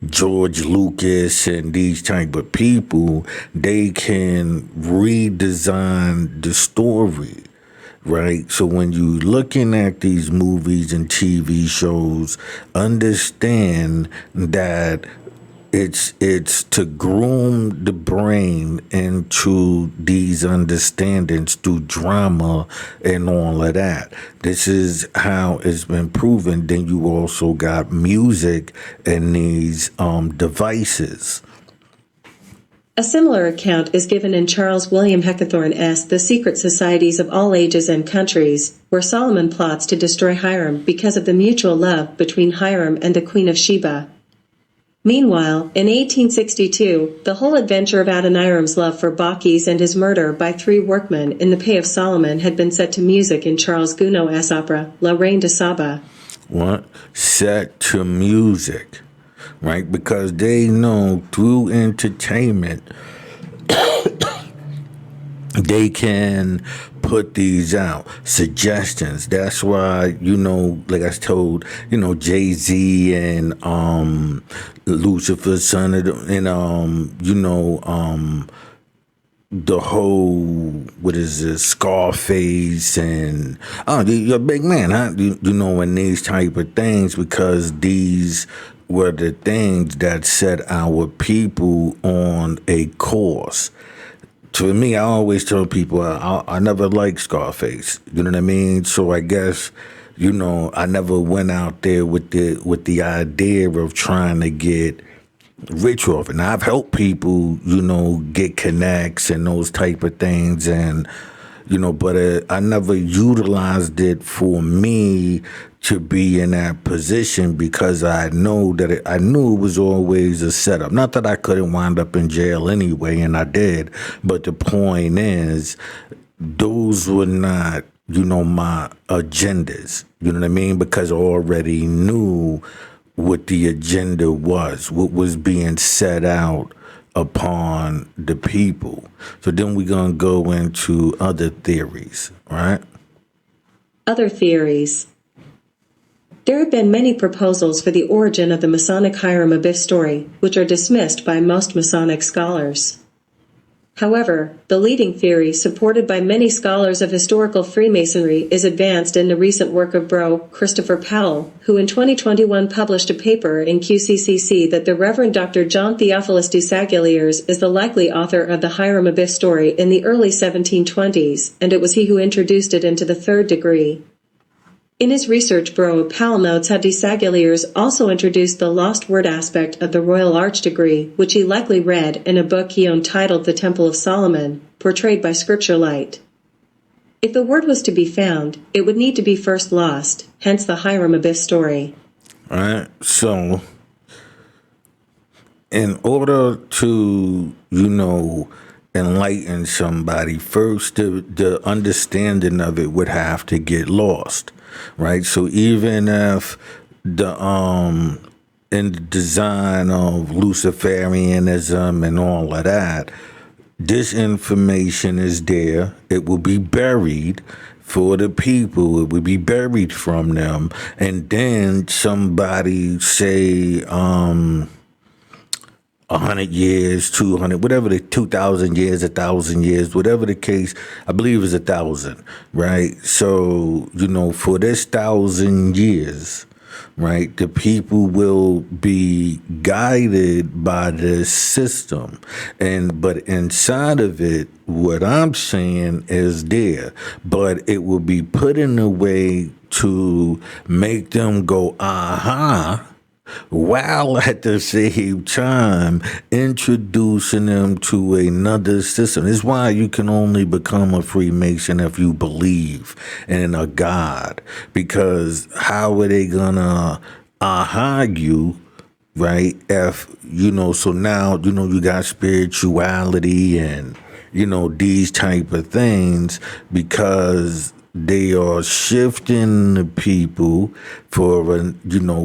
George Lucas and these type of people, they can redesign the story. Right? So when you're looking at these movies and TV shows, understand that it's to groom the brain into these understandings through drama and all of that. This is how it's been proven. Then you also got music and these devices. A similar account is given in Charles William Heckethorn's The Secret Societies of All Ages and Countries, where Solomon plots to destroy Hiram because of the mutual love between Hiram and the Queen of Sheba. Meanwhile, in 1862, the whole adventure of Adoniram's love for Bacchis and his murder by 3 workmen in the pay of Solomon had been set to music in Charles Gounod's opera, La Reine de Saba. What? Set to music. Right? Because they know through entertainment they can put these out, suggestions. That's why, like I told, Jay-Z and Lucifer's son, and the whole, what is this, Scarface, and you're a big man, huh? And these type of things, because these were the things that set our people on a course. To me, I always tell people I never liked Scarface. You know what I mean? So I guess, I never went out there with the idea of trying to get rich off it. And I've helped people, get connects and those type of things, and but I never utilized it for me to be in that position, because I knew it was always a setup. Not that I couldn't wind up in jail anyway, and I did. But the point is, those were not, my agendas. You know what I mean? Because I already knew what the agenda was, what was being set out upon the people. So then we're going to go into other theories, right? Other theories. There have been many proposals for the origin of the Masonic Hiram Abiff story, which are dismissed by most Masonic scholars. However, the leading theory, supported by many scholars of historical Freemasonry, is advanced in the recent work of Bro. Christopher Powell, who in 2021 published a paper in QCCC that the Reverend Dr. John Theophilus Desaguliers is the likely author of the Hiram Abiff story in the early 1720s, and it was he who introduced it into the third degree. In his research, Bro. Powell notes how Desaguliers also introduced the lost word aspect of the Royal Arch degree, which he likely read in a book he owned titled The Temple of Solomon, portrayed by ScottishRite. If the word was to be found, it would need to be first lost, hence the Hiram Abiff story. All right, so in order to, enlighten somebody, first the understanding of it would have to get lost, right? So even if the in the design of Luciferianism and all of that, this information is there. It will be buried for the people. It will be buried from them, and then somebody say 100 years, 200, whatever 2,000 years, 1,000 years, whatever the case, I believe is 1,000, right? So, for this 1,000 years, right, the people will be guided by this system. But inside of it, what I'm saying is there, but it will be put in a way to make them go, aha, while at the same time introducing them to another system. This is why you can only become a Freemason if you believe in a God, because how are they gonna you, right? If so now you got spirituality and these type of things, because they are shifting the people for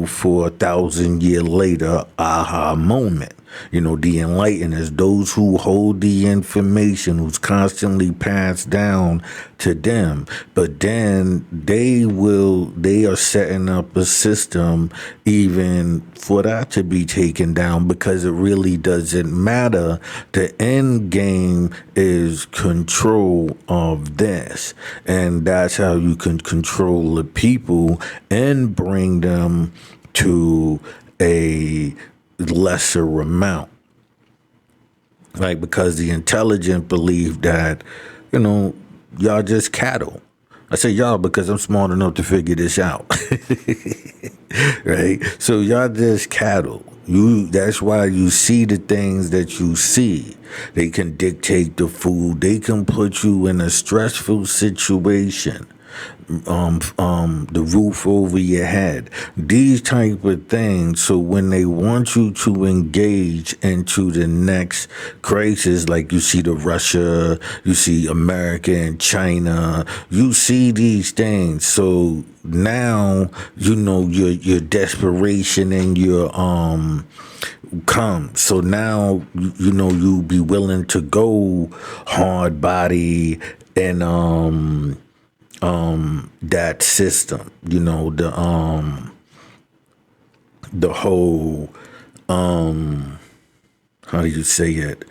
for 1,000 year later aha moment. The enlighteners, those who hold the information, who's constantly passed down to them. But then they are setting up a system even for that to be taken down, because it really doesn't matter. The end game is control of this. And that's how you can control the people and bring them to a lesser amount, like, because the intelligent believe that y'all just cattle. I say y'all because I'm smart enough to figure this out. Right? So y'all just cattle. That's why you see the things that you see. They can dictate the food. They can put you in a stressful situation. the roof over your head, these type of things. So when they want you to engage into the next crisis, like you see the Russia, you see America and China, you see these things. So now your desperation and your come. So now you be willing to go hard body and that system, the whole how do you say it,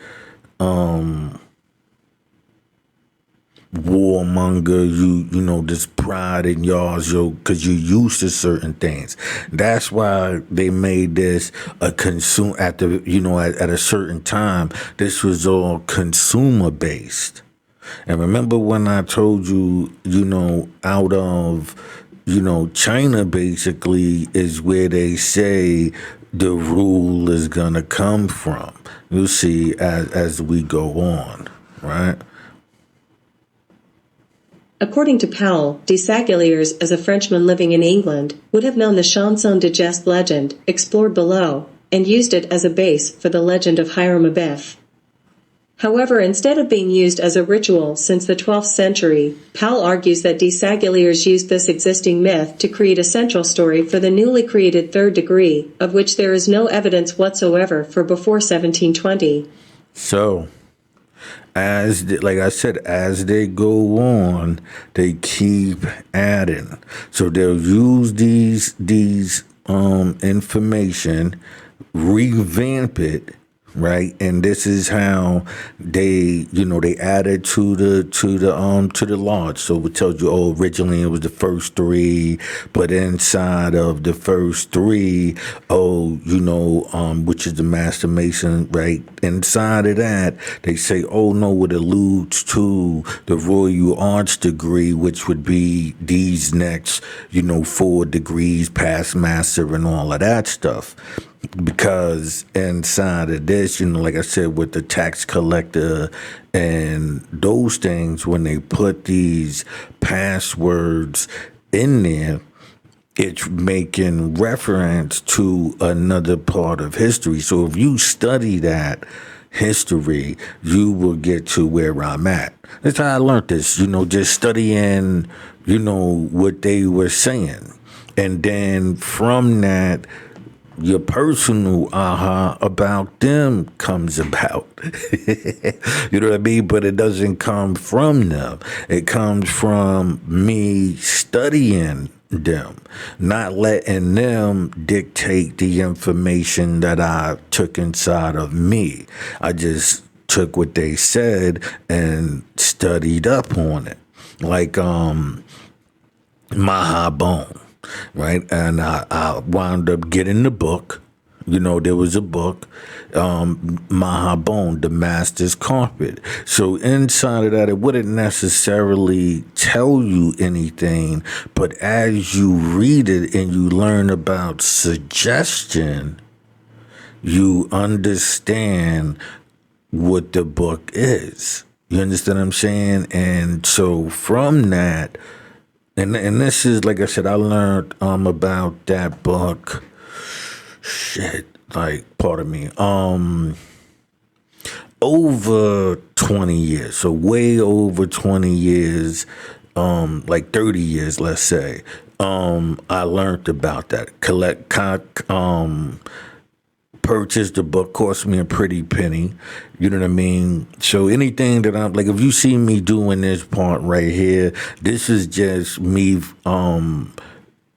warmonger, this pride in yours, because you're used to certain things. That's why they made this a consume at the at a certain time. This was all consumer based. And remember when I told you, out of, China basically is where they say the rule is gonna come from. You'll see as we go on, right? According to Powell, de Saguiers, as a Frenchman living in England, would have known the Chanson de Geste legend, explored below, and used it as a base for the legend of Hiram Abiff. However, instead of being used as a ritual since the 12th century, Powell argues that de Saguiers used this existing myth to create a central story for the newly created third degree, of which there is no evidence whatsoever for before 1720. So, like I said, as they go on, they keep adding. So they'll use these information, revamp it, right? And this is how they added to the lodge. So it tells you, originally it was the first three, but inside of the first three, which is the Master Mason, right? Inside of that, they say, no, it alludes to the Royal Arts degree, which would be these next, 4 degrees, past master and all of that stuff. Because inside of this, like I said, with the tax collector and those things, when they put these passwords in there, it's making reference to another part of history. So if you study that history, you will get to where I'm at. That's how I learned this, just studying, what they were saying. And then from that, your personal aha about them comes about. You know what I mean? But it doesn't come from them. It comes from me studying them, not letting them dictate the information that I took inside of me. I just took what they said and studied up on it. Like Mahabone. Right, and I wound up getting the book. There was a book, Mahabone, the Master's Carpet. So inside of that, it wouldn't necessarily tell you anything, but as you read it and you learn about suggestion, you understand what the book is. You understand what I'm saying? And so from that, and this is, like I said, I learned about that book, pardon me, over 20 years. So way over 20 years, like 30 years, let's say. I learned about that. Purchased the book, cost me a pretty penny. You know what I mean? So anything that I'm like, if you see me doing this part right here, this is just me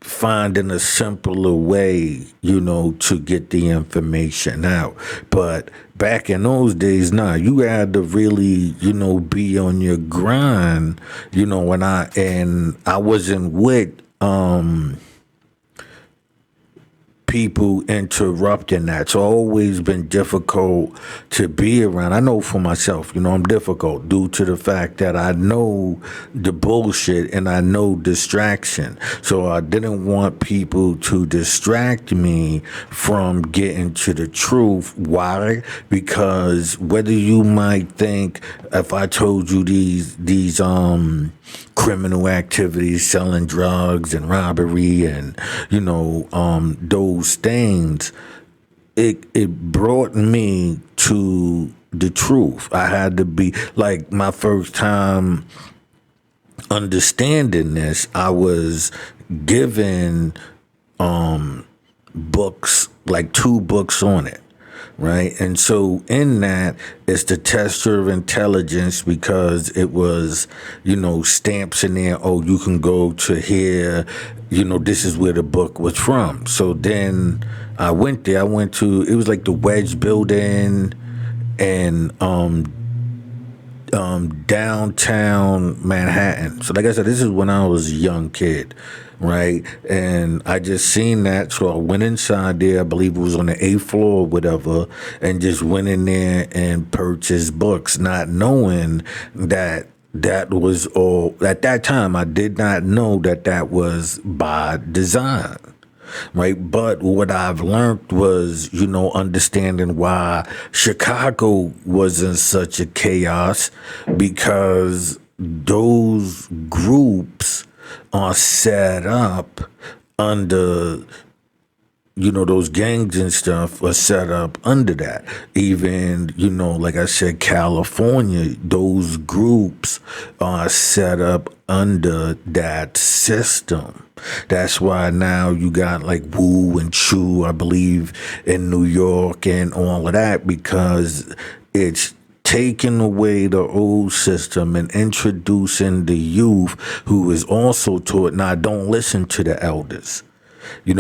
finding a simpler way, to get the information out. But back in those days, you had to really, be on your grind, and I wasn't with people interrupting that. So always been difficult to be around. I know for myself, I'm difficult due to the fact that I know the bullshit and I know distraction. So I didn't want people to distract me from getting to the truth. Why? Because whether you might think, if I told you these criminal activities, selling drugs and robbery and, those things, it brought me to the truth. I had to be like my first time understanding this. I was given books, like 2 books on it, right? And so in that, it's the tester of intelligence, because it was, stamps in there. Oh, you can go to here, this is where the book was from. So then I went there. It was like the Wedge building and downtown Manhattan. So like I said, this is when I was a young kid, right? And I just seen that, so I went inside there. I believe it was on the 8th floor or whatever, and just went in there and purchased books, not knowing that was all. At that time, I did not know that was by design. Right. But what I've learned was, understanding why Chicago was in such a chaos, because those groups are set up under, those gangs and stuff are set up under that. Even, like I said, California, those groups are set up under that system. That's why now you got like Woo and Chew, I believe, in New York and all of that, because it's taking away the old system and introducing the youth who is also taught, now don't listen to the elders. And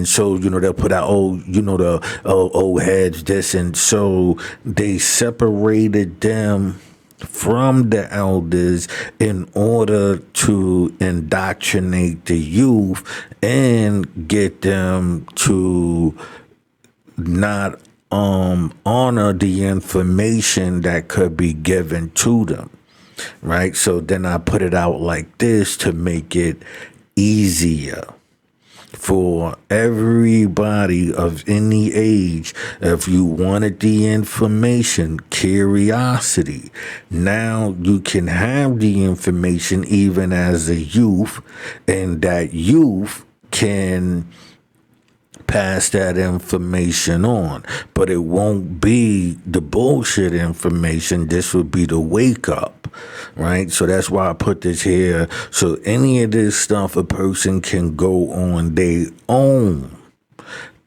so, they'll put out, the old heads, this. And so they separated them from the elders in order to indoctrinate the youth and get them to not honor the information that could be given to them, right? So then I put it out like this to make it easier for everybody of any age. If you wanted the information, curiosity, now you can have the information even as a youth, and that youth can pass that information on. But it won't be the bullshit information. This would be the wake up, right? So that's why I put this here. So any of this stuff a person can go on their own,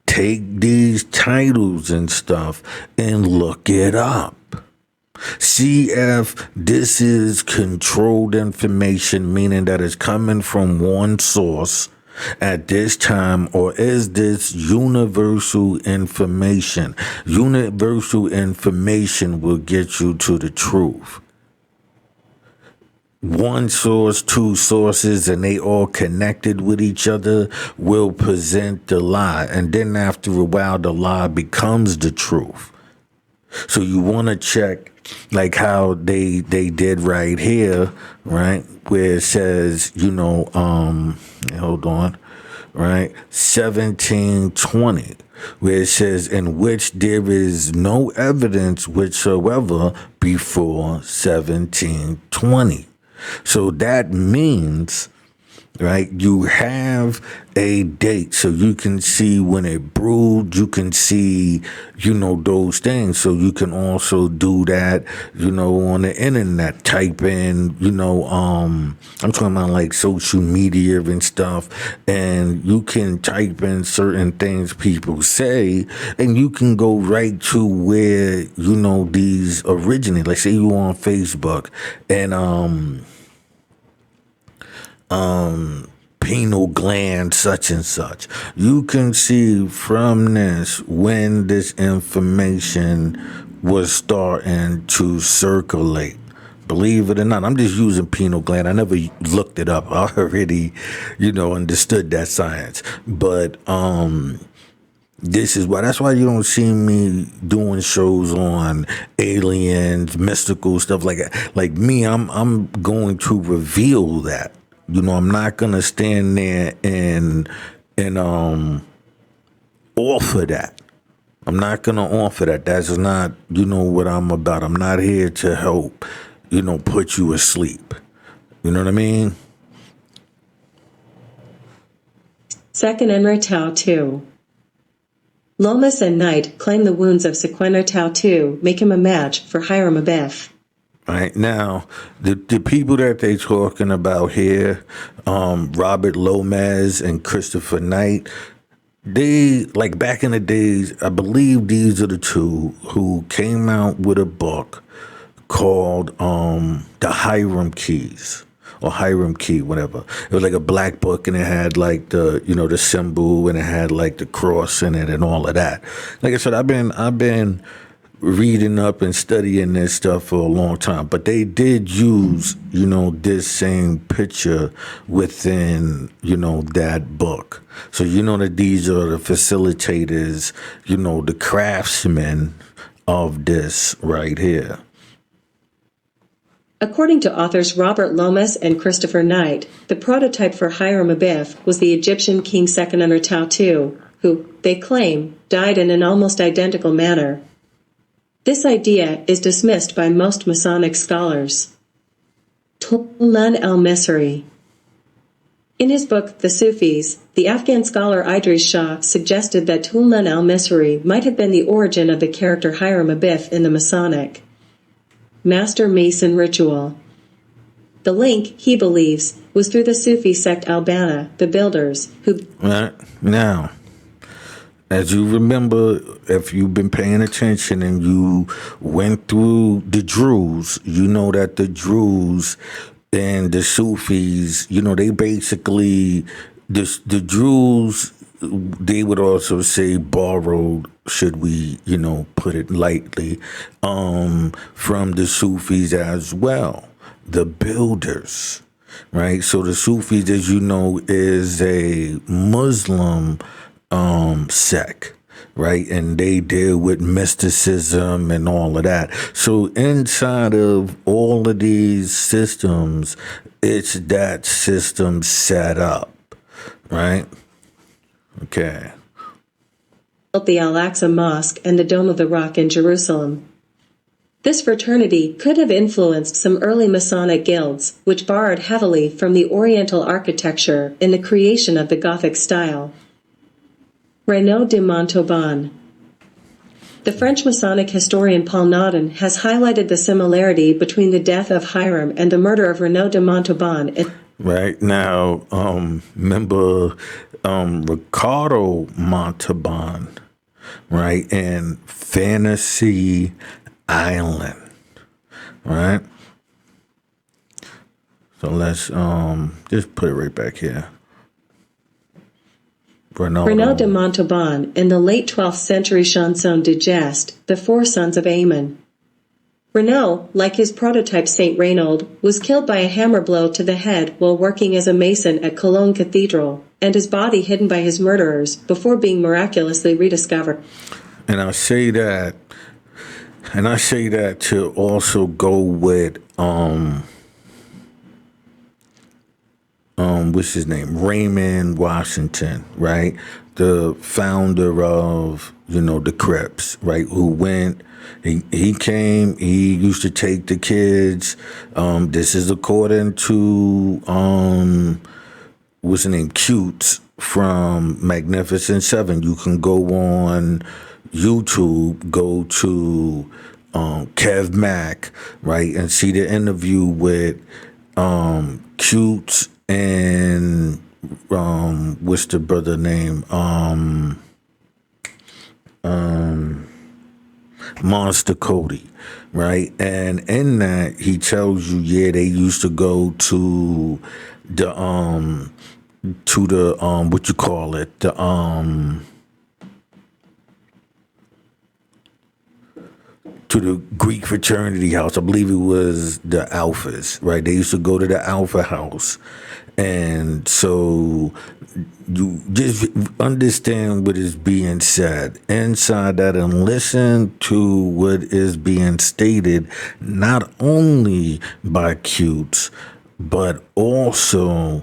take these titles and stuff and look it up. See if this is controlled information, meaning that it's coming from one source at this time, or is this universal information? Universal information will get you to the truth. One source, 2 sources, and they all connected with each other will present the lie. And then after a while, the lie becomes the truth. So you want to check like how they did right here, right? Where it says, hold on, right? 1720, where it says, in which there is no evidence whatsoever before 1720. So that means, right, you have a date, so you can see when it brewed, you can see, those things. So you can also do that, on the internet, type in, I'm talking about like social media and stuff, and you can type in certain things people say, and you can go right to where, these originate. Like say you on Facebook, and, pineal gland such and such. You can see from this when this information was starting to circulate. Believe it or not, I'm just using pineal gland. I never looked it up. I already, understood that science. But this is why. That's why you don't see me doing shows on aliens, mystical stuff like that. Like me, I'm going to reveal that. I'm not gonna stand there and offer that. I'm not gonna offer that. That's not, what I'm about. I'm not here to help, put you asleep. You know what I mean? Second Enra Tau 2. Lomas and Knight claim the wounds of Sequenra Tau 2 make him a match for Hiram Abiff. Right now, the people that they talking about here, Robert Lomas and Christopher Knight, they, like back in the days, I believe these are the two who came out with a book called The Hiram Keys. Or Hiram Key, whatever. It was like a black book, and it had like the, you know, the symbol, and it had like the cross in it and all of that. Like I said, I've been reading up and studying this stuff for a long time, but they did use, you know, this same picture within, you know, that book. So you know that these are the facilitators, you know, the craftsmen of this right here. According to authors Robert Lomas and Christopher Knight, the prototype for Hiram Abiff was the Egyptian king Second Enra Tau II, who, they claim, died in an almost identical manner. This idea is dismissed by most Masonic scholars. Tulman al-Misri. In his book The Sufis, the Afghan scholar Idris Shah suggested that Tulman al-Misri might have been the origin of the character Hiram Abiff in the Masonic Master Mason ritual. The link, he believes, was through the Sufi sect Al-Banna, the builders, who... Right. Now, as you remember, if you've been paying attention and you went through the Druze, you know that the Druze and the Sufis, you know, they basically, the Druze, they would also say borrowed, should we, you know, put it lightly, from the Sufis as well, the builders, right? So the Sufis, as you know, is a Muslim sect, right? And they deal with mysticism and all of that. So inside of all of these systems, it's that system set up, right? Okay. built the Al-Aqsa Mosque and the Dome of the Rock in Jerusalem. This fraternity could have influenced some early Masonic guilds, which borrowed heavily from the Oriental architecture in the creation of the Gothic style. Renaud de Montauban. The French Masonic historian Paul Naudin has highlighted the similarity between the death of Hiram and the murder of Renaud de Montauban. Right now, remember Ricardo Montalban, right, in Fantasy Island, right? So let's just put it right back here. Renaud de Montauban, in the late 12th century chanson de geste, The Four Sons of Aymon. Renaud, like his prototype Saint Reynold, was killed by a hammer blow to the head while working as a mason at Cologne Cathedral, and his body hidden by his murderers before being miraculously rediscovered. And I say that to also go with what's his name? Raymond Washington, right? The founder of, the Crips, right? Who went, he came, he used to take the kids. This is according to, what's his name? Cutes from Magnificent Seven. You can go on YouTube, go to Kev Mack, right? And see the interview with Cutes and what's the brother name? Monster Cody, right? And in that he tells you, yeah, they used to go to the what you call it, to the Greek fraternity house. I believe it was the Alphas, right? They used to go to the Alpha house. And so you just understand what is being said inside that and listen to what is being stated, not only by Cutes, but also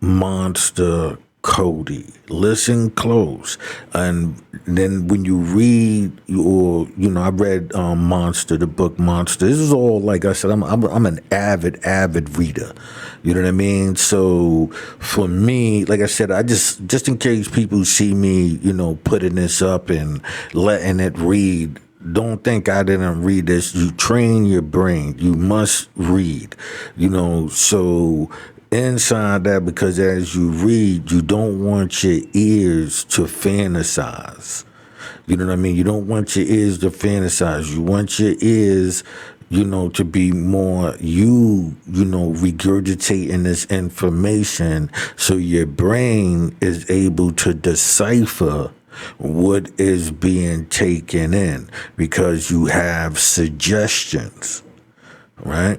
Monster Cody. Listen close. And then when you read, or, I read Monster, the book Monster. This is all, like I said, I'm an avid reader. You know what I mean? So for me, like I said, I just in case people see me, putting this up and letting it read, don't think I didn't read this. You train your brain. You must read, so inside that, because as you read, you don't want your ears to fantasize. You know what I mean? You don't want your ears to fantasize. You want your ears, to be more regurgitating this information so your brain is able to decipher what is being taken in, because you have suggestions, right?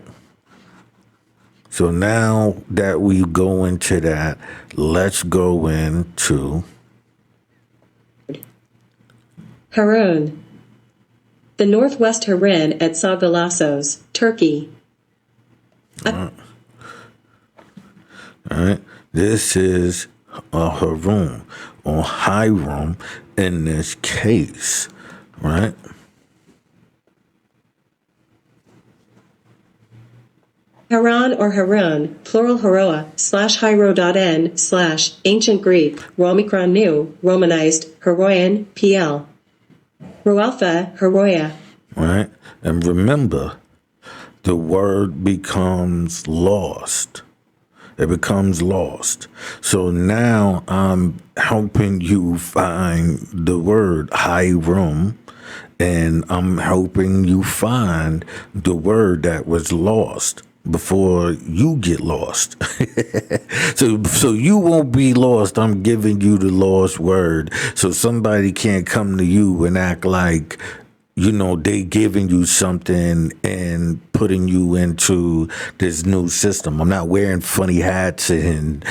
So now that we go into that, let's go into Harun. The Northwest Harran at Savalassos, Turkey. All right. This is a Harun, or Hiram in this case, right? Haran or Harun, plural Haroa, /Hiro.n/ Ancient Greek, Romikron New, Romanized, Heroian, PL. Roalpha, Heroia. Right? And remember, the word becomes lost. It becomes lost. So now I'm helping you find the word Hiram, and I'm helping you find the word that was lost before you get lost. So you won't be lost. I'm giving you the lost word. So somebody can't come to you and act like, they giving you something and putting you into this new system. I'm not wearing funny hats and,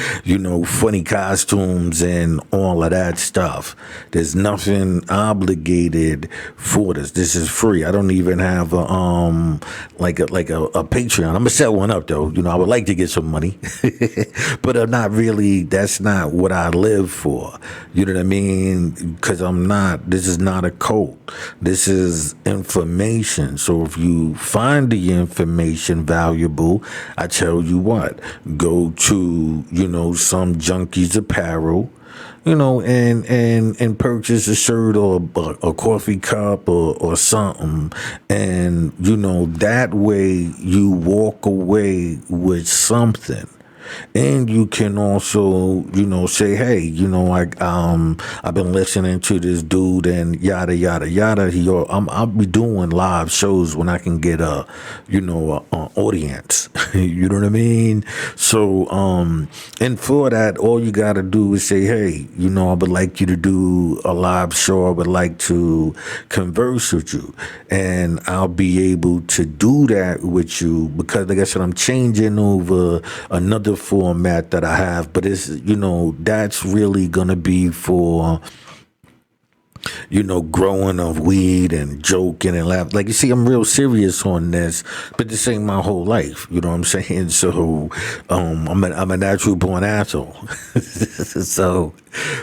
funny costumes and all of that stuff. There's nothing obligated for this. This is free. I don't even have a Patreon. I'm gonna set one up though. I would like to get some money, but I'm not really. That's not what I live for. You know what I mean? Because this is not a cult. This is information. So if you find the information valuable, I tell you what, go to, some Junkies apparel, and purchase a shirt or a coffee cup or something. And, that way you walk away with something. And you can also, say, hey, I've been listening to this dude and yada, yada, yada. I'll be doing live shows when I can get a audience. You know what I mean? So, and for that, all you got to do is say, hey, I would like you to do a live show. I would like to converse with you. And I'll be able to do that with you because, like I said, I'm changing over another format that I have, but it's, that's really going to be for, growing of weed and joking and laughing. Like, you see, I'm real serious on this, but this ain't my whole life. You know what I'm saying? So, I'm a natural born asshole. So,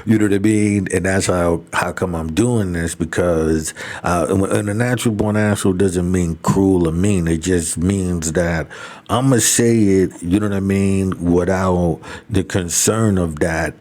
you know what I mean? And that's how come I'm doing this, because, and a natural born asshole doesn't mean cruel or mean. It just means that I'm going to say it, you know what I mean, without the concern of that,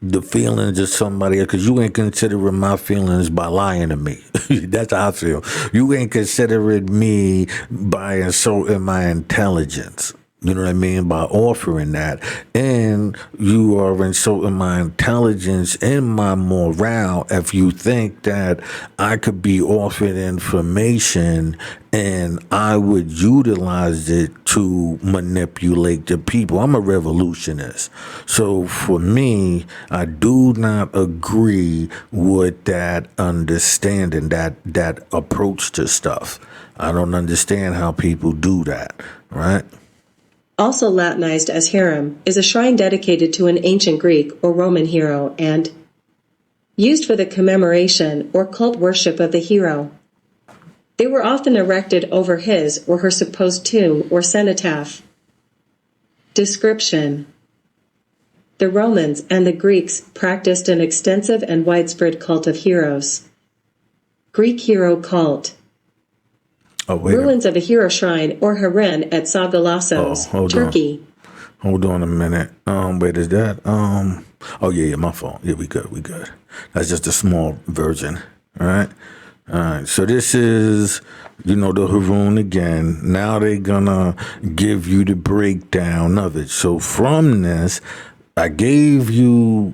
the feelings of somebody else, because you ain't considering my feelings by lying to me. That's how I feel. You ain't considering me by insulting my intelligence. You know what I mean? By offering that. And you are insulting my intelligence and my morale if you think that I could be offered information and I would utilize it to manipulate the people. I'm a revolutionist. So for me, I do not agree with that understanding, that approach to stuff. I don't understand how people do that, right? Also Latinized as Hiram, is a shrine dedicated to an ancient Greek or Roman hero and used for the commemoration or cult worship of the hero. They were often erected over his or her supposed tomb or cenotaph. Description: the Romans and the Greeks practiced an extensive and widespread cult of heroes. Greek hero cult. Ruins of a hero shrine or harem at Sagalassos, Turkey. Hold on a minute. Wait, is that? Oh yeah, my fault. Yeah, we good. That's just a small version. All right. So this is, the Harun again. Now they're gonna give you the breakdown of it. So from this, I gave you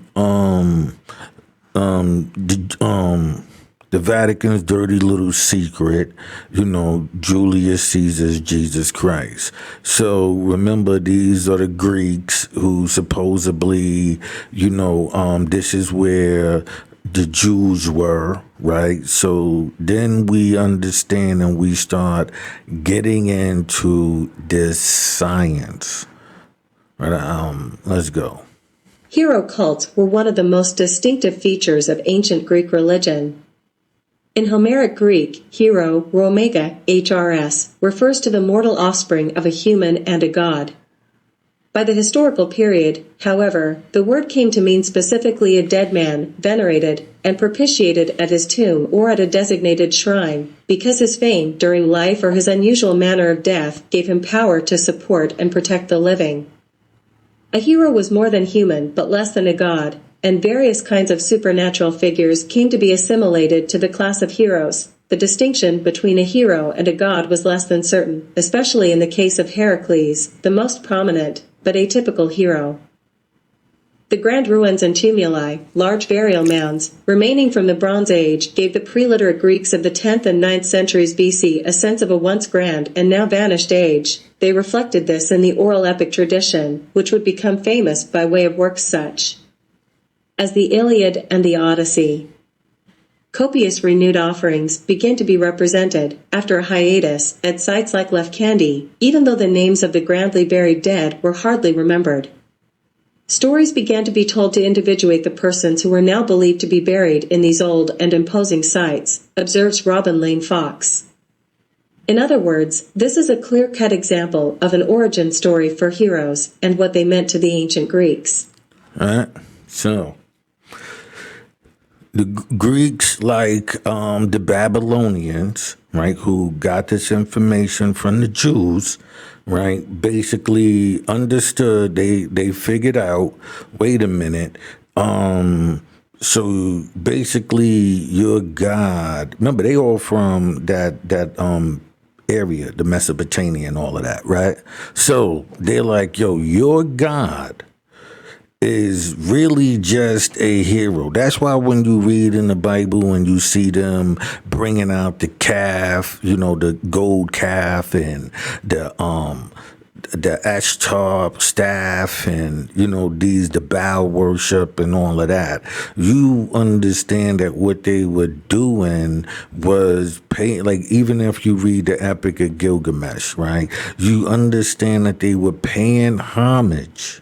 the Vatican's dirty little secret, Julius Caesar's Jesus Christ. So remember, these are the Greeks who supposedly, this is where the Jews were, right? So then we understand and we start getting into this science. Right? Let's go. Hero cults were one of the most distinctive features of ancient Greek religion. In Homeric Greek, hero, Romega, HRS, refers to the mortal offspring of a human and a god. By the historical period, however, the word came to mean specifically a dead man, venerated, and propitiated at his tomb or at a designated shrine, because his fame during life or his unusual manner of death gave him power to support and protect the living. A hero was more than human but less than a god, and various kinds of supernatural figures came to be assimilated to the class of heroes. The distinction between a hero and a god was less than certain, especially in the case of Heracles, the most prominent, but atypical hero. The grand ruins and tumuli, large burial mounds, remaining from the Bronze Age, gave the pre-literate Greeks of the 10th and 9th centuries BC a sense of a once grand and now vanished age. They reflected this in the oral epic tradition, which would become famous by way of works such as the Iliad and the Odyssey. Copious renewed offerings begin to be represented, after a hiatus, at sites like Lefkandi, even though the names of the grandly buried dead were hardly remembered. Stories began to be told to individuate the persons who were now believed to be buried in these old and imposing sites, observes Robin Lane Fox. In other words, this is a clear-cut example of an origin story for heroes and what they meant to the ancient Greeks. All right, so the Greeks, like the Babylonians, right, who got this information from the Jews, right, basically understood, they figured out, wait a minute, so basically your God, remember they all from that area, the Mesopotamia and all of that, right? So they're like, yo, your God is really just a hero. That's why when you read in the Bible and you see them bringing out the calf, the gold calf and the Ashtar staff and, the Baal worship and all of that, you understand that what they were doing was paying, like, even if you read the Epic of Gilgamesh, right, you understand that they were paying homage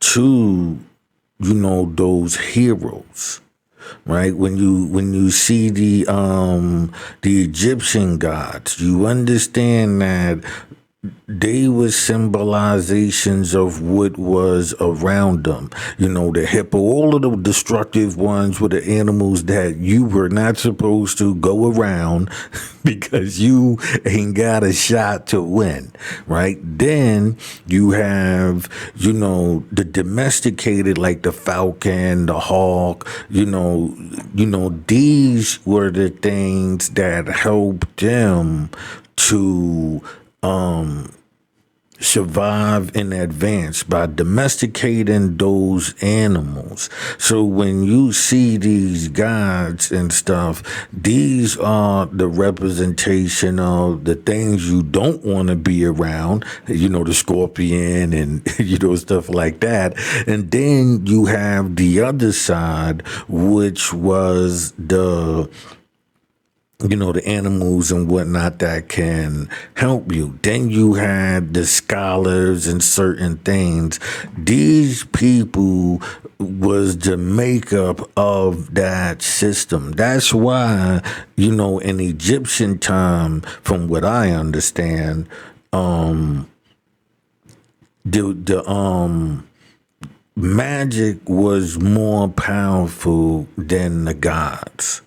to, those heroes, right? When you see the Egyptian gods, you understand that they were symbolizations of what was around them. The hippo, all of the destructive ones were the animals that you were not supposed to go around because you ain't got a shot to win, right? Then you have, the domesticated, like the falcon, the hawk, these were the things that helped them to survive in advance by domesticating those animals. So when you see these gods and stuff, these are the representation of the things you don't want to be around, the scorpion and, stuff like that. And then you have the other side, which was the animals and whatnot that can help you. Then you had the scholars and certain things. These people was the makeup of that system. That's why, in Egyptian time, from what I understand, the magic was more powerful than the gods.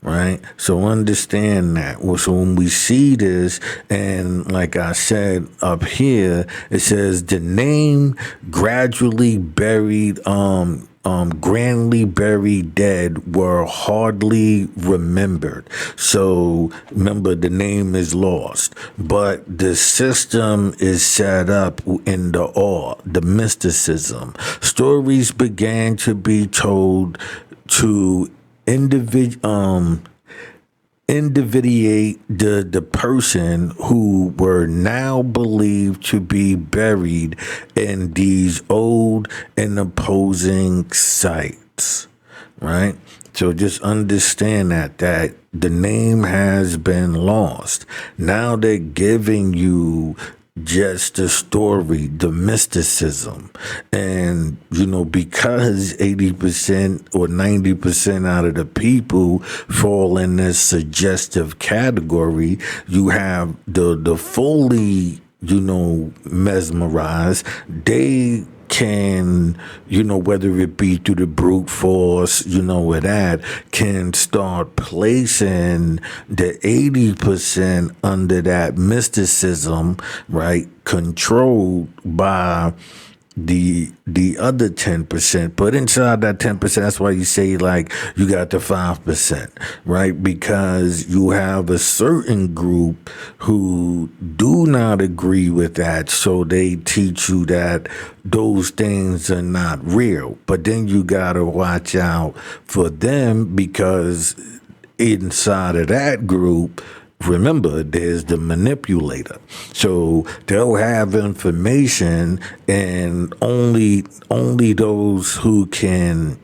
Right? So understand that. So when we see this, and like I said up here, it says the name gradually buried, grandly buried dead were hardly remembered. So remember, the name is lost, but the system is set up in the awe, the mysticism. Stories began to be told to individuate the person who were now believed to be buried in these old and opposing sites, right? So just understand that the name has been lost. Now they're giving you just the story, the mysticism. And, because 80% or 90% out of the people fall in this suggestive category, you have the fully, mesmerized. They can, whether it be through the brute force, with that, can start placing the 80% under that mysticism, right? Controlled by the other 10%. But inside that 10%, that's why you say, like, you got the 5%, right? Because you have a certain group who do not agree with that, so they teach you that those things are not real. But then you gotta watch out for them, because inside of that group, remember, there's the manipulator. So they'll have information, and only those who can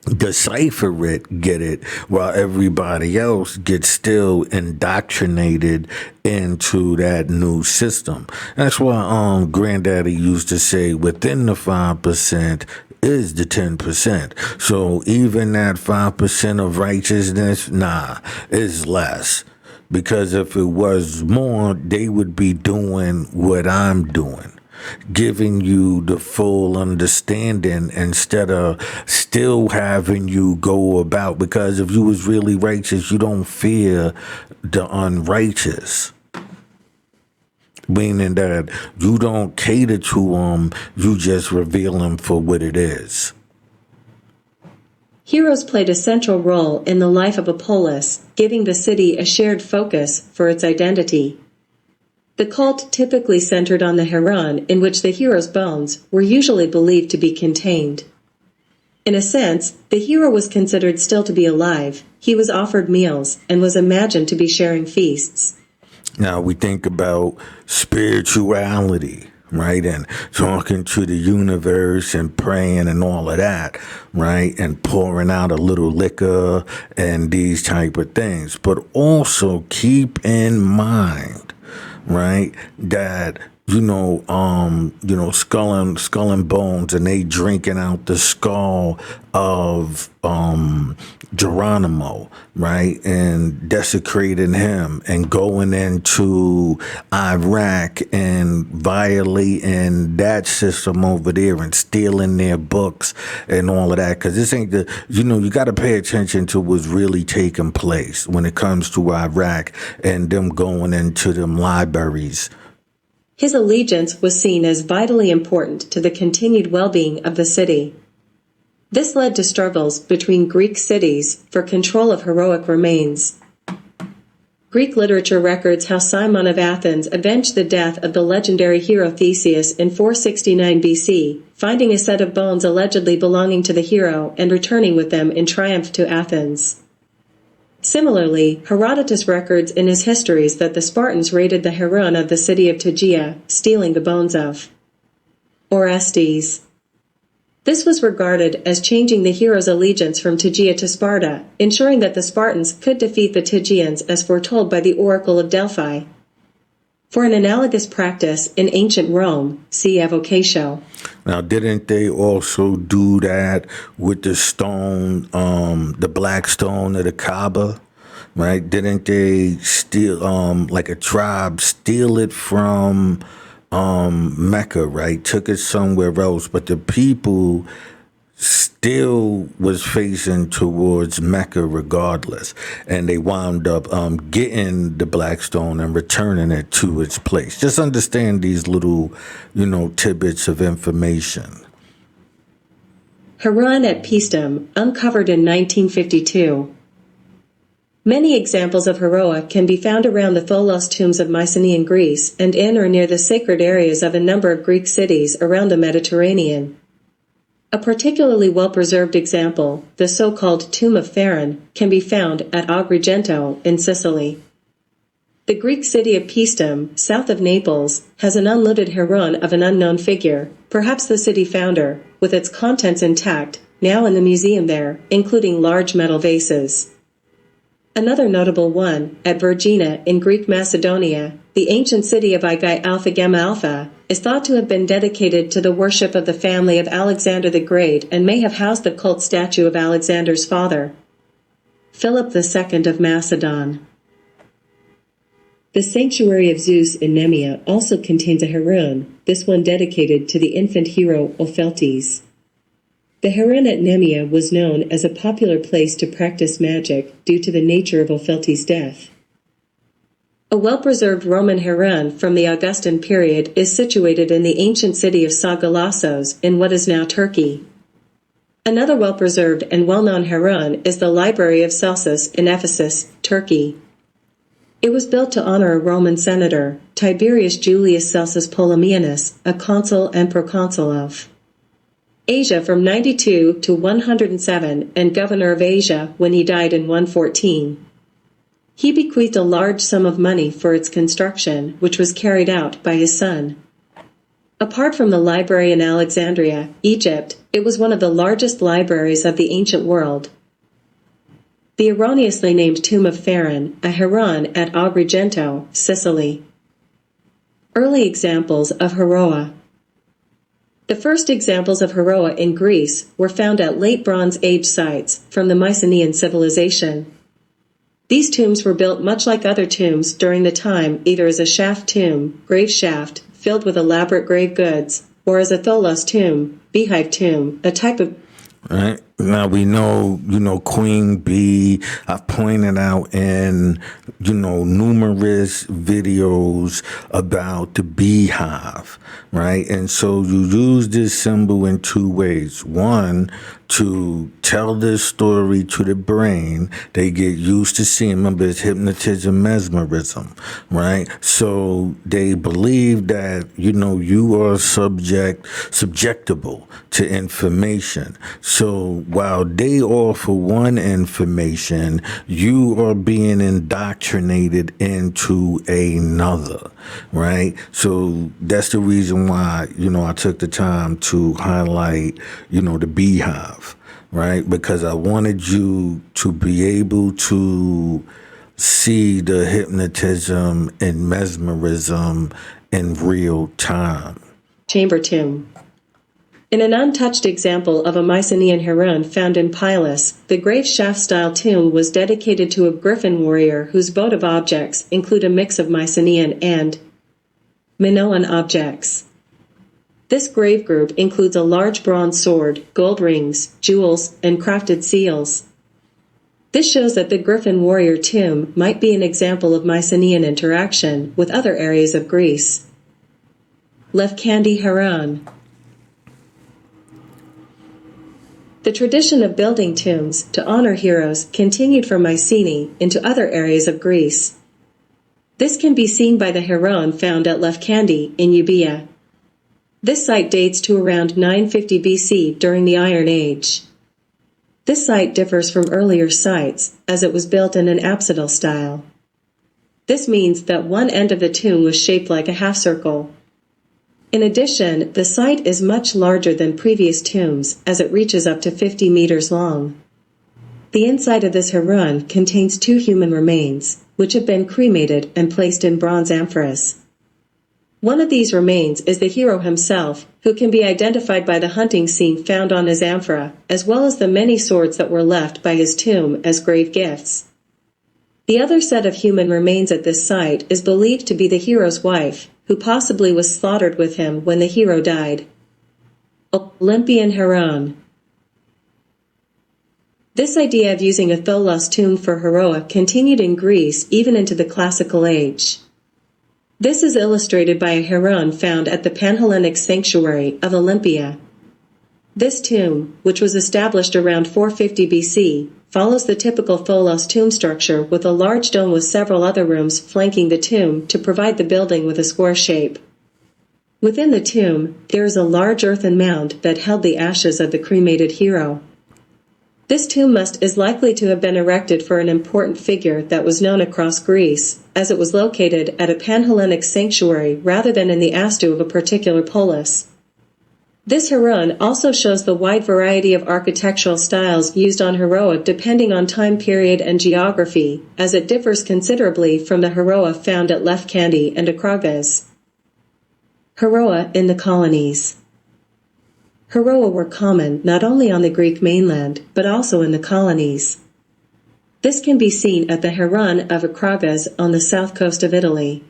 decipher it get it, while everybody else gets still indoctrinated into that new system. That's why Granddaddy used to say within the 5% is the 10%. So even that 5% of righteousness, is less. Because if it was more, they would be doing what I'm doing, giving you the full understanding instead of still having you go about. Because if you was really righteous, you don't fear the unrighteous. Meaning that you don't cater to them, you just reveal them for what it is. Heroes played a central role in the life of a polis, giving the city a shared focus for its identity. The cult typically centered on the Heron, in which the hero's bones were usually believed to be contained. In a sense, the hero was considered still to be alive. He was offered meals and was imagined to be sharing feasts. Now we think about spirituality, right? And talking to the universe and praying and all of that, right? And pouring out a little liquor and these type of things. But also keep in mind, right, that skull and bones, and they drinking out the skull of Geronimo, right, and desecrating him, and going into Iraq and violating that system over there and stealing their books and all of that. Because this ain't you got to pay attention to what's really taking place when it comes to Iraq and them going into them libraries. His allegiance was seen as vitally important to the continued well-being of the city. This led to struggles between Greek cities for control of heroic remains. Greek literature records how Cimon of Athens avenged the death of the legendary hero Theseus in 469 BC, finding a set of bones allegedly belonging to the hero and returning with them in triumph to Athens. Similarly, Herodotus records in his histories that the Spartans raided the Heron of the city of Tegea, stealing the bones of Orestes. This was regarded as changing the hero's allegiance from Tegea to Sparta, ensuring that the Spartans could defeat the Tegeans as foretold by the Oracle of Delphi. For an analogous practice in ancient Rome, see Avocatio. Now, didn't they also do that with the stone, the black stone of the Kaaba, right? Didn't they steal, like a tribe, steal it from Mecca, right? Took it somewhere else, but the people still was facing towards Mecca regardless, and they wound up getting the black stone and returning it to its place. Just understand these little, tidbits of information. Haran at Paestum, uncovered in 1952. Many examples of Heroa can be found around the Tholos tombs of Mycenaean Greece and in or near the sacred areas of a number of Greek cities around the Mediterranean. A particularly well-preserved example, the so-called Tomb of Theron, can be found at Agrigento in Sicily. The Greek city of Paestum, south of Naples, has an unlooted heron of an unknown figure, perhaps the city founder, with its contents intact, now in the museum there, including large metal vases. Another notable one, at Vergina in Greek Macedonia, the ancient city of Igai Alpha Gamma Alpha, is thought to have been dedicated to the worship of the family of Alexander the Great and may have housed the cult statue of Alexander's father, Philip II of Macedon. The sanctuary of Zeus in Nemea also contains a heron, this one dedicated to the infant hero Opheltes. The heron at Nemea was known as a popular place to practice magic due to the nature of Opheltes' death. A well-preserved Roman heron from the Augustan period is situated in the ancient city of Sagalassos in what is now Turkey. Another well-preserved and well-known heron is the Library of Celsus in Ephesus, Turkey. It was built to honor a Roman senator, Tiberius Julius Celsus Polemianus, a consul and proconsul of Asia from 92 to 107 and governor of Asia when he died in 114. He bequeathed a large sum of money for its construction, which was carried out by his son. Apart from the library in Alexandria, Egypt, it was one of the largest libraries of the ancient world. The erroneously named Tomb of Theron, a heron at Agrigento, Sicily. Early examples of Heroa. The first examples of Heroa in Greece were found at late Bronze Age sites from the Mycenaean civilization. These tombs were built much like other tombs during the time, either as a shaft tomb, grave shaft, filled with elaborate grave goods, or as a tholos tomb, beehive tomb, a type of... Right. Now we know, Queen Bee, I've pointed out in, numerous videos about the beehive, right? And so you use this symbol in two ways. One, to tell this story to the brain. They get used to seeing, remember, it's hypnotism, mesmerism, right? So they believe that, you are subjectable to information. So while they offer one information, you are being indoctrinated into another, right? So that's the reason why, I took the time to highlight, the beehive, right? Because I wanted you to be able to see the hypnotism and mesmerism in real time. Chamber tomb. In an untouched example of a Mycenaean heron found in Pylos, the grave shaft-style tomb was dedicated to a griffin warrior whose votive objects include a mix of Mycenaean and Minoan objects. This grave group includes a large bronze sword, gold rings, jewels, and crafted seals. This shows that the griffin warrior tomb might be an example of Mycenaean interaction with other areas of Greece. Lefkandi Heron. The tradition of building tombs to honor heroes continued from Mycenae into other areas of Greece. This can be seen by the heron found at Lefkandi in Euboea. This site dates to around 950 BC during the Iron Age. This site differs from earlier sites, as it was built in an apsidal style. This means that one end of the tomb was shaped like a half circle. In addition, the site is much larger than previous tombs, as it reaches up to 50 meters long. The inside of this heron contains 2 human remains, which have been cremated and placed in bronze amphoras. One of these remains is the hero himself, who can be identified by the hunting scene found on his amphora, as well as the many swords that were left by his tomb as grave gifts. The other set of human remains at this site is believed to be the hero's wife, who possibly was slaughtered with him when the hero died. Olympian Heron. This idea of using a Tholos tomb for Heroa continued in Greece even into the Classical Age. This is illustrated by a heron found at the Panhellenic sanctuary of Olympia. This tomb, which was established around 450 BC, follows the typical Tholos tomb structure with a large dome with several other rooms flanking the tomb to provide the building with a square shape. Within the tomb, there is a large earthen mound that held the ashes of the cremated hero. This tomb is likely to have been erected for an important figure that was known across Greece, as it was located at a Panhellenic sanctuary rather than in the astu of a particular polis. This heron also shows the wide variety of architectural styles used on Heroa depending on time period and geography, as it differs considerably from the Heroa found at Lefkandi and Akragas. Heroa in the colonies. Heroa were common not only on the Greek mainland, but also in the colonies. This can be seen at the Heron of Akragas on the south coast of Italy.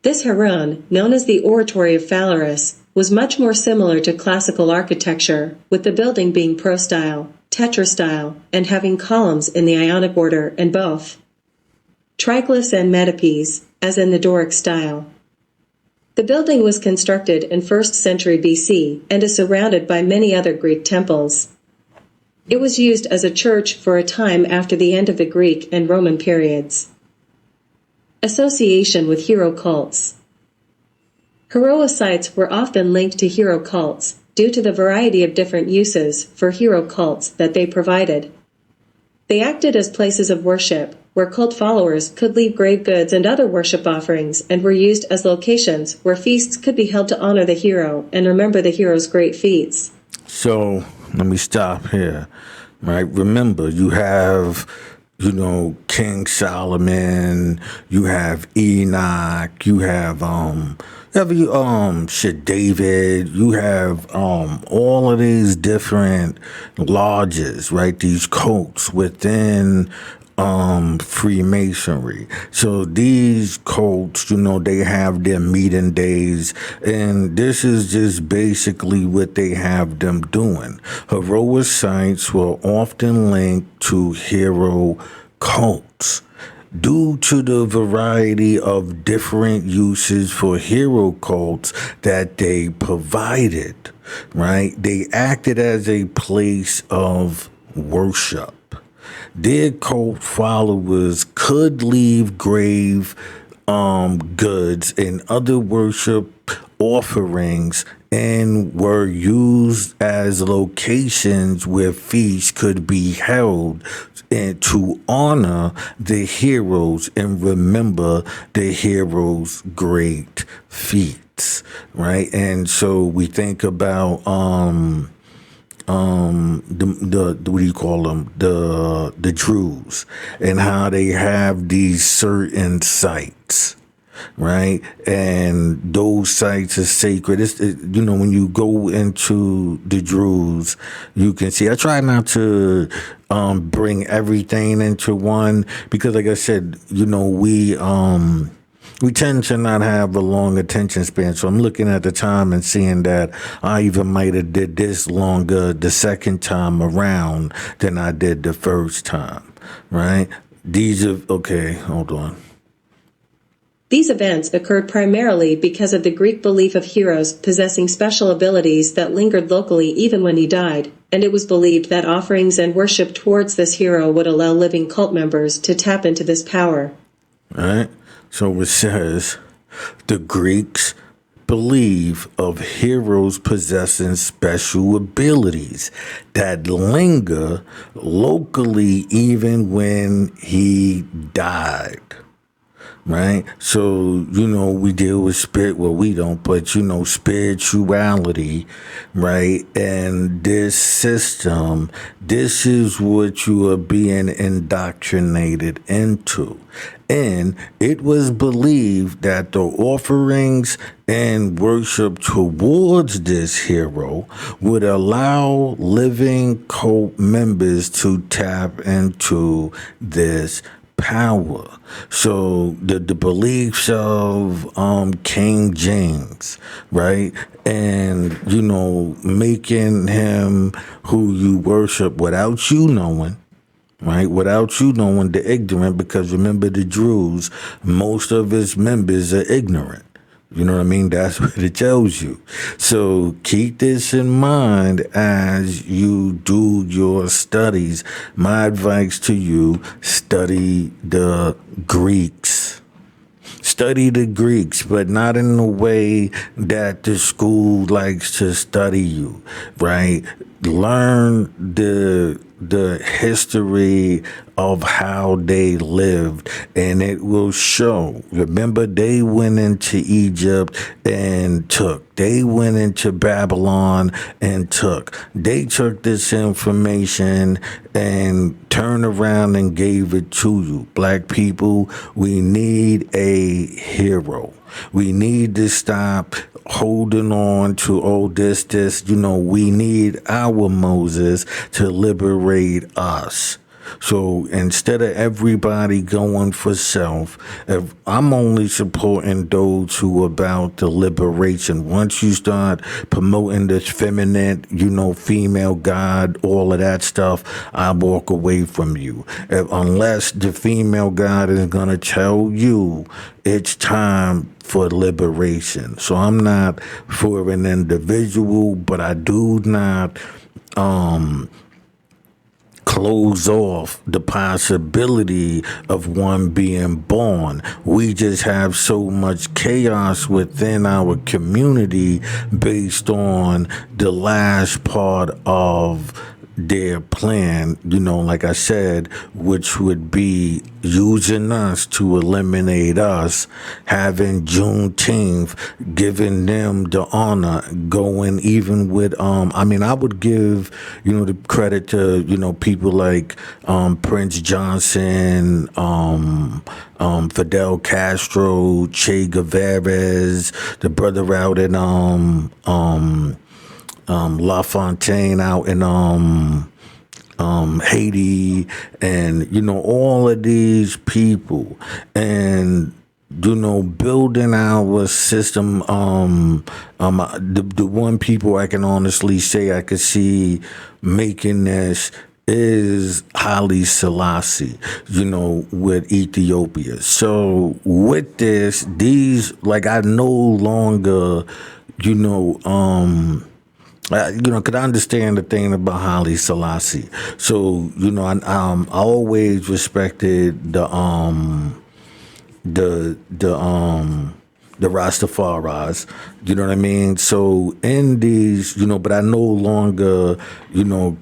This Heron, known as the Oratory of Phalaris, was much more similar to classical architecture, with the building being prostyle, tetrastyle, and having columns in the Ionic order and both triglyphs and metopes, as in the Doric style. The building was constructed in 1st century BC and is surrounded by many other Greek temples. It was used as a church for a time after the end of the Greek and Roman periods. Association with hero cults. Heroa sites were often linked to hero cults due to the variety of different uses for hero cults that they provided. They acted as places of worship, where cult followers could leave grave goods and other worship offerings, and were used as locations where feasts could be held to honor the hero and remember the hero's great feats. So let me stop here, right? Remember, you have, King Solomon, you have Enoch, you have David, you have all of these different lodges, right? These cults within Freemasonry. So these cults, they have their meeting days, and this is just basically what they have them doing. Heroic sites were often linked to hero cults. Due to the variety of different uses for hero cults that they provided, right? They acted as a place of worship. Their cult followers could leave grave goods and other worship offerings and were used as locations where feasts could be held and to honor the heroes and remember the heroes' great feats, right? And so we think about the what do you call them, the Druze, and how they have these certain sites, right? And those sites are sacred. When you go into the Druze, you can see, I try not to bring everything into one, because like I said, we tend to not have a long attention span. So I'm looking at the time and seeing that I even might have did this longer the second time around than I did the first time, right? Hold on. These events occurred primarily because of the Greek belief of heroes possessing special abilities that lingered locally even when he died, and it was believed that offerings and worship towards this hero would allow living cult members to tap into this power. All right. So it says, the Greeks believe of heroes possessing special abilities that linger locally even when he died. Right? So, we deal with spirit. Well, we don't, but, spirituality, right? And this system, this is what you are being indoctrinated into. And it was believed that the offerings and worship towards this hero would allow living cult members to tap into this power. So the beliefs of King James, right? And making him who you worship without you knowing, right? Without you knowing, the ignorant, because remember the Druze, most of its members are ignorant. You know what I mean? That's what it tells you. So keep this in mind as you do your studies. My advice to you, study the Greeks. Study the Greeks, but not in the way that the school likes to study you, right? Learn the history of how they lived, and it will show. Remember, they went into Egypt and took. They went into Babylon and took. They took this information and turned around and gave it to you. Black people, we need a hero. We need to stop holding on to, this. We need our Moses to liberate us. So instead of everybody going for self, if I'm only supporting those who are about the liberation. Once you start promoting this feminine, female God, all of that stuff, I walk away from you. Unless the female God is going to tell you it's time for liberation. So I'm not for an individual, but I do not close off the possibility of one being born. We just have so much chaos within our community based on the last part of their plan, like I said, which would be using us to eliminate us, having Juneteenth, giving them the honor, going even with, I would give, the credit to, people like Prince Johnson, Fidel Castro, Che Guevara's, the brother out in La Fontaine out in Haiti, and all of these people, and building our system. The one people I can honestly say I could see making this is Haile Selassie, with Ethiopia. So with these, like, I no longer, could I understand the thing about Haile Selassie. So, I always respected the Rastafaris, you know what I mean? So in these, but I no longer,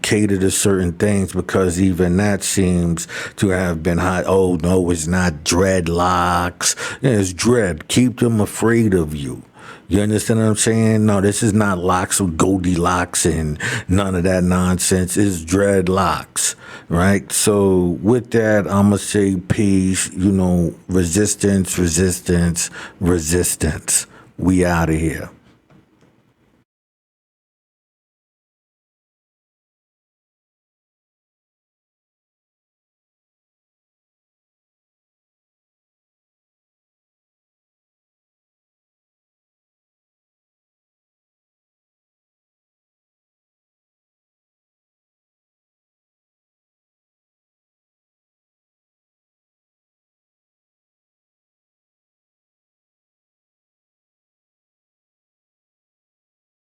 cater to certain things, because even that seems to have been hot. Oh, no, it's not dreadlocks. Yeah, it's dread. Keep them afraid of you. You understand what I'm saying? No, this is not locks or Goldilocks and none of that nonsense. It's dreadlocks, right? So with that, I'm going to say peace, resistance, resistance, resistance. We out of here.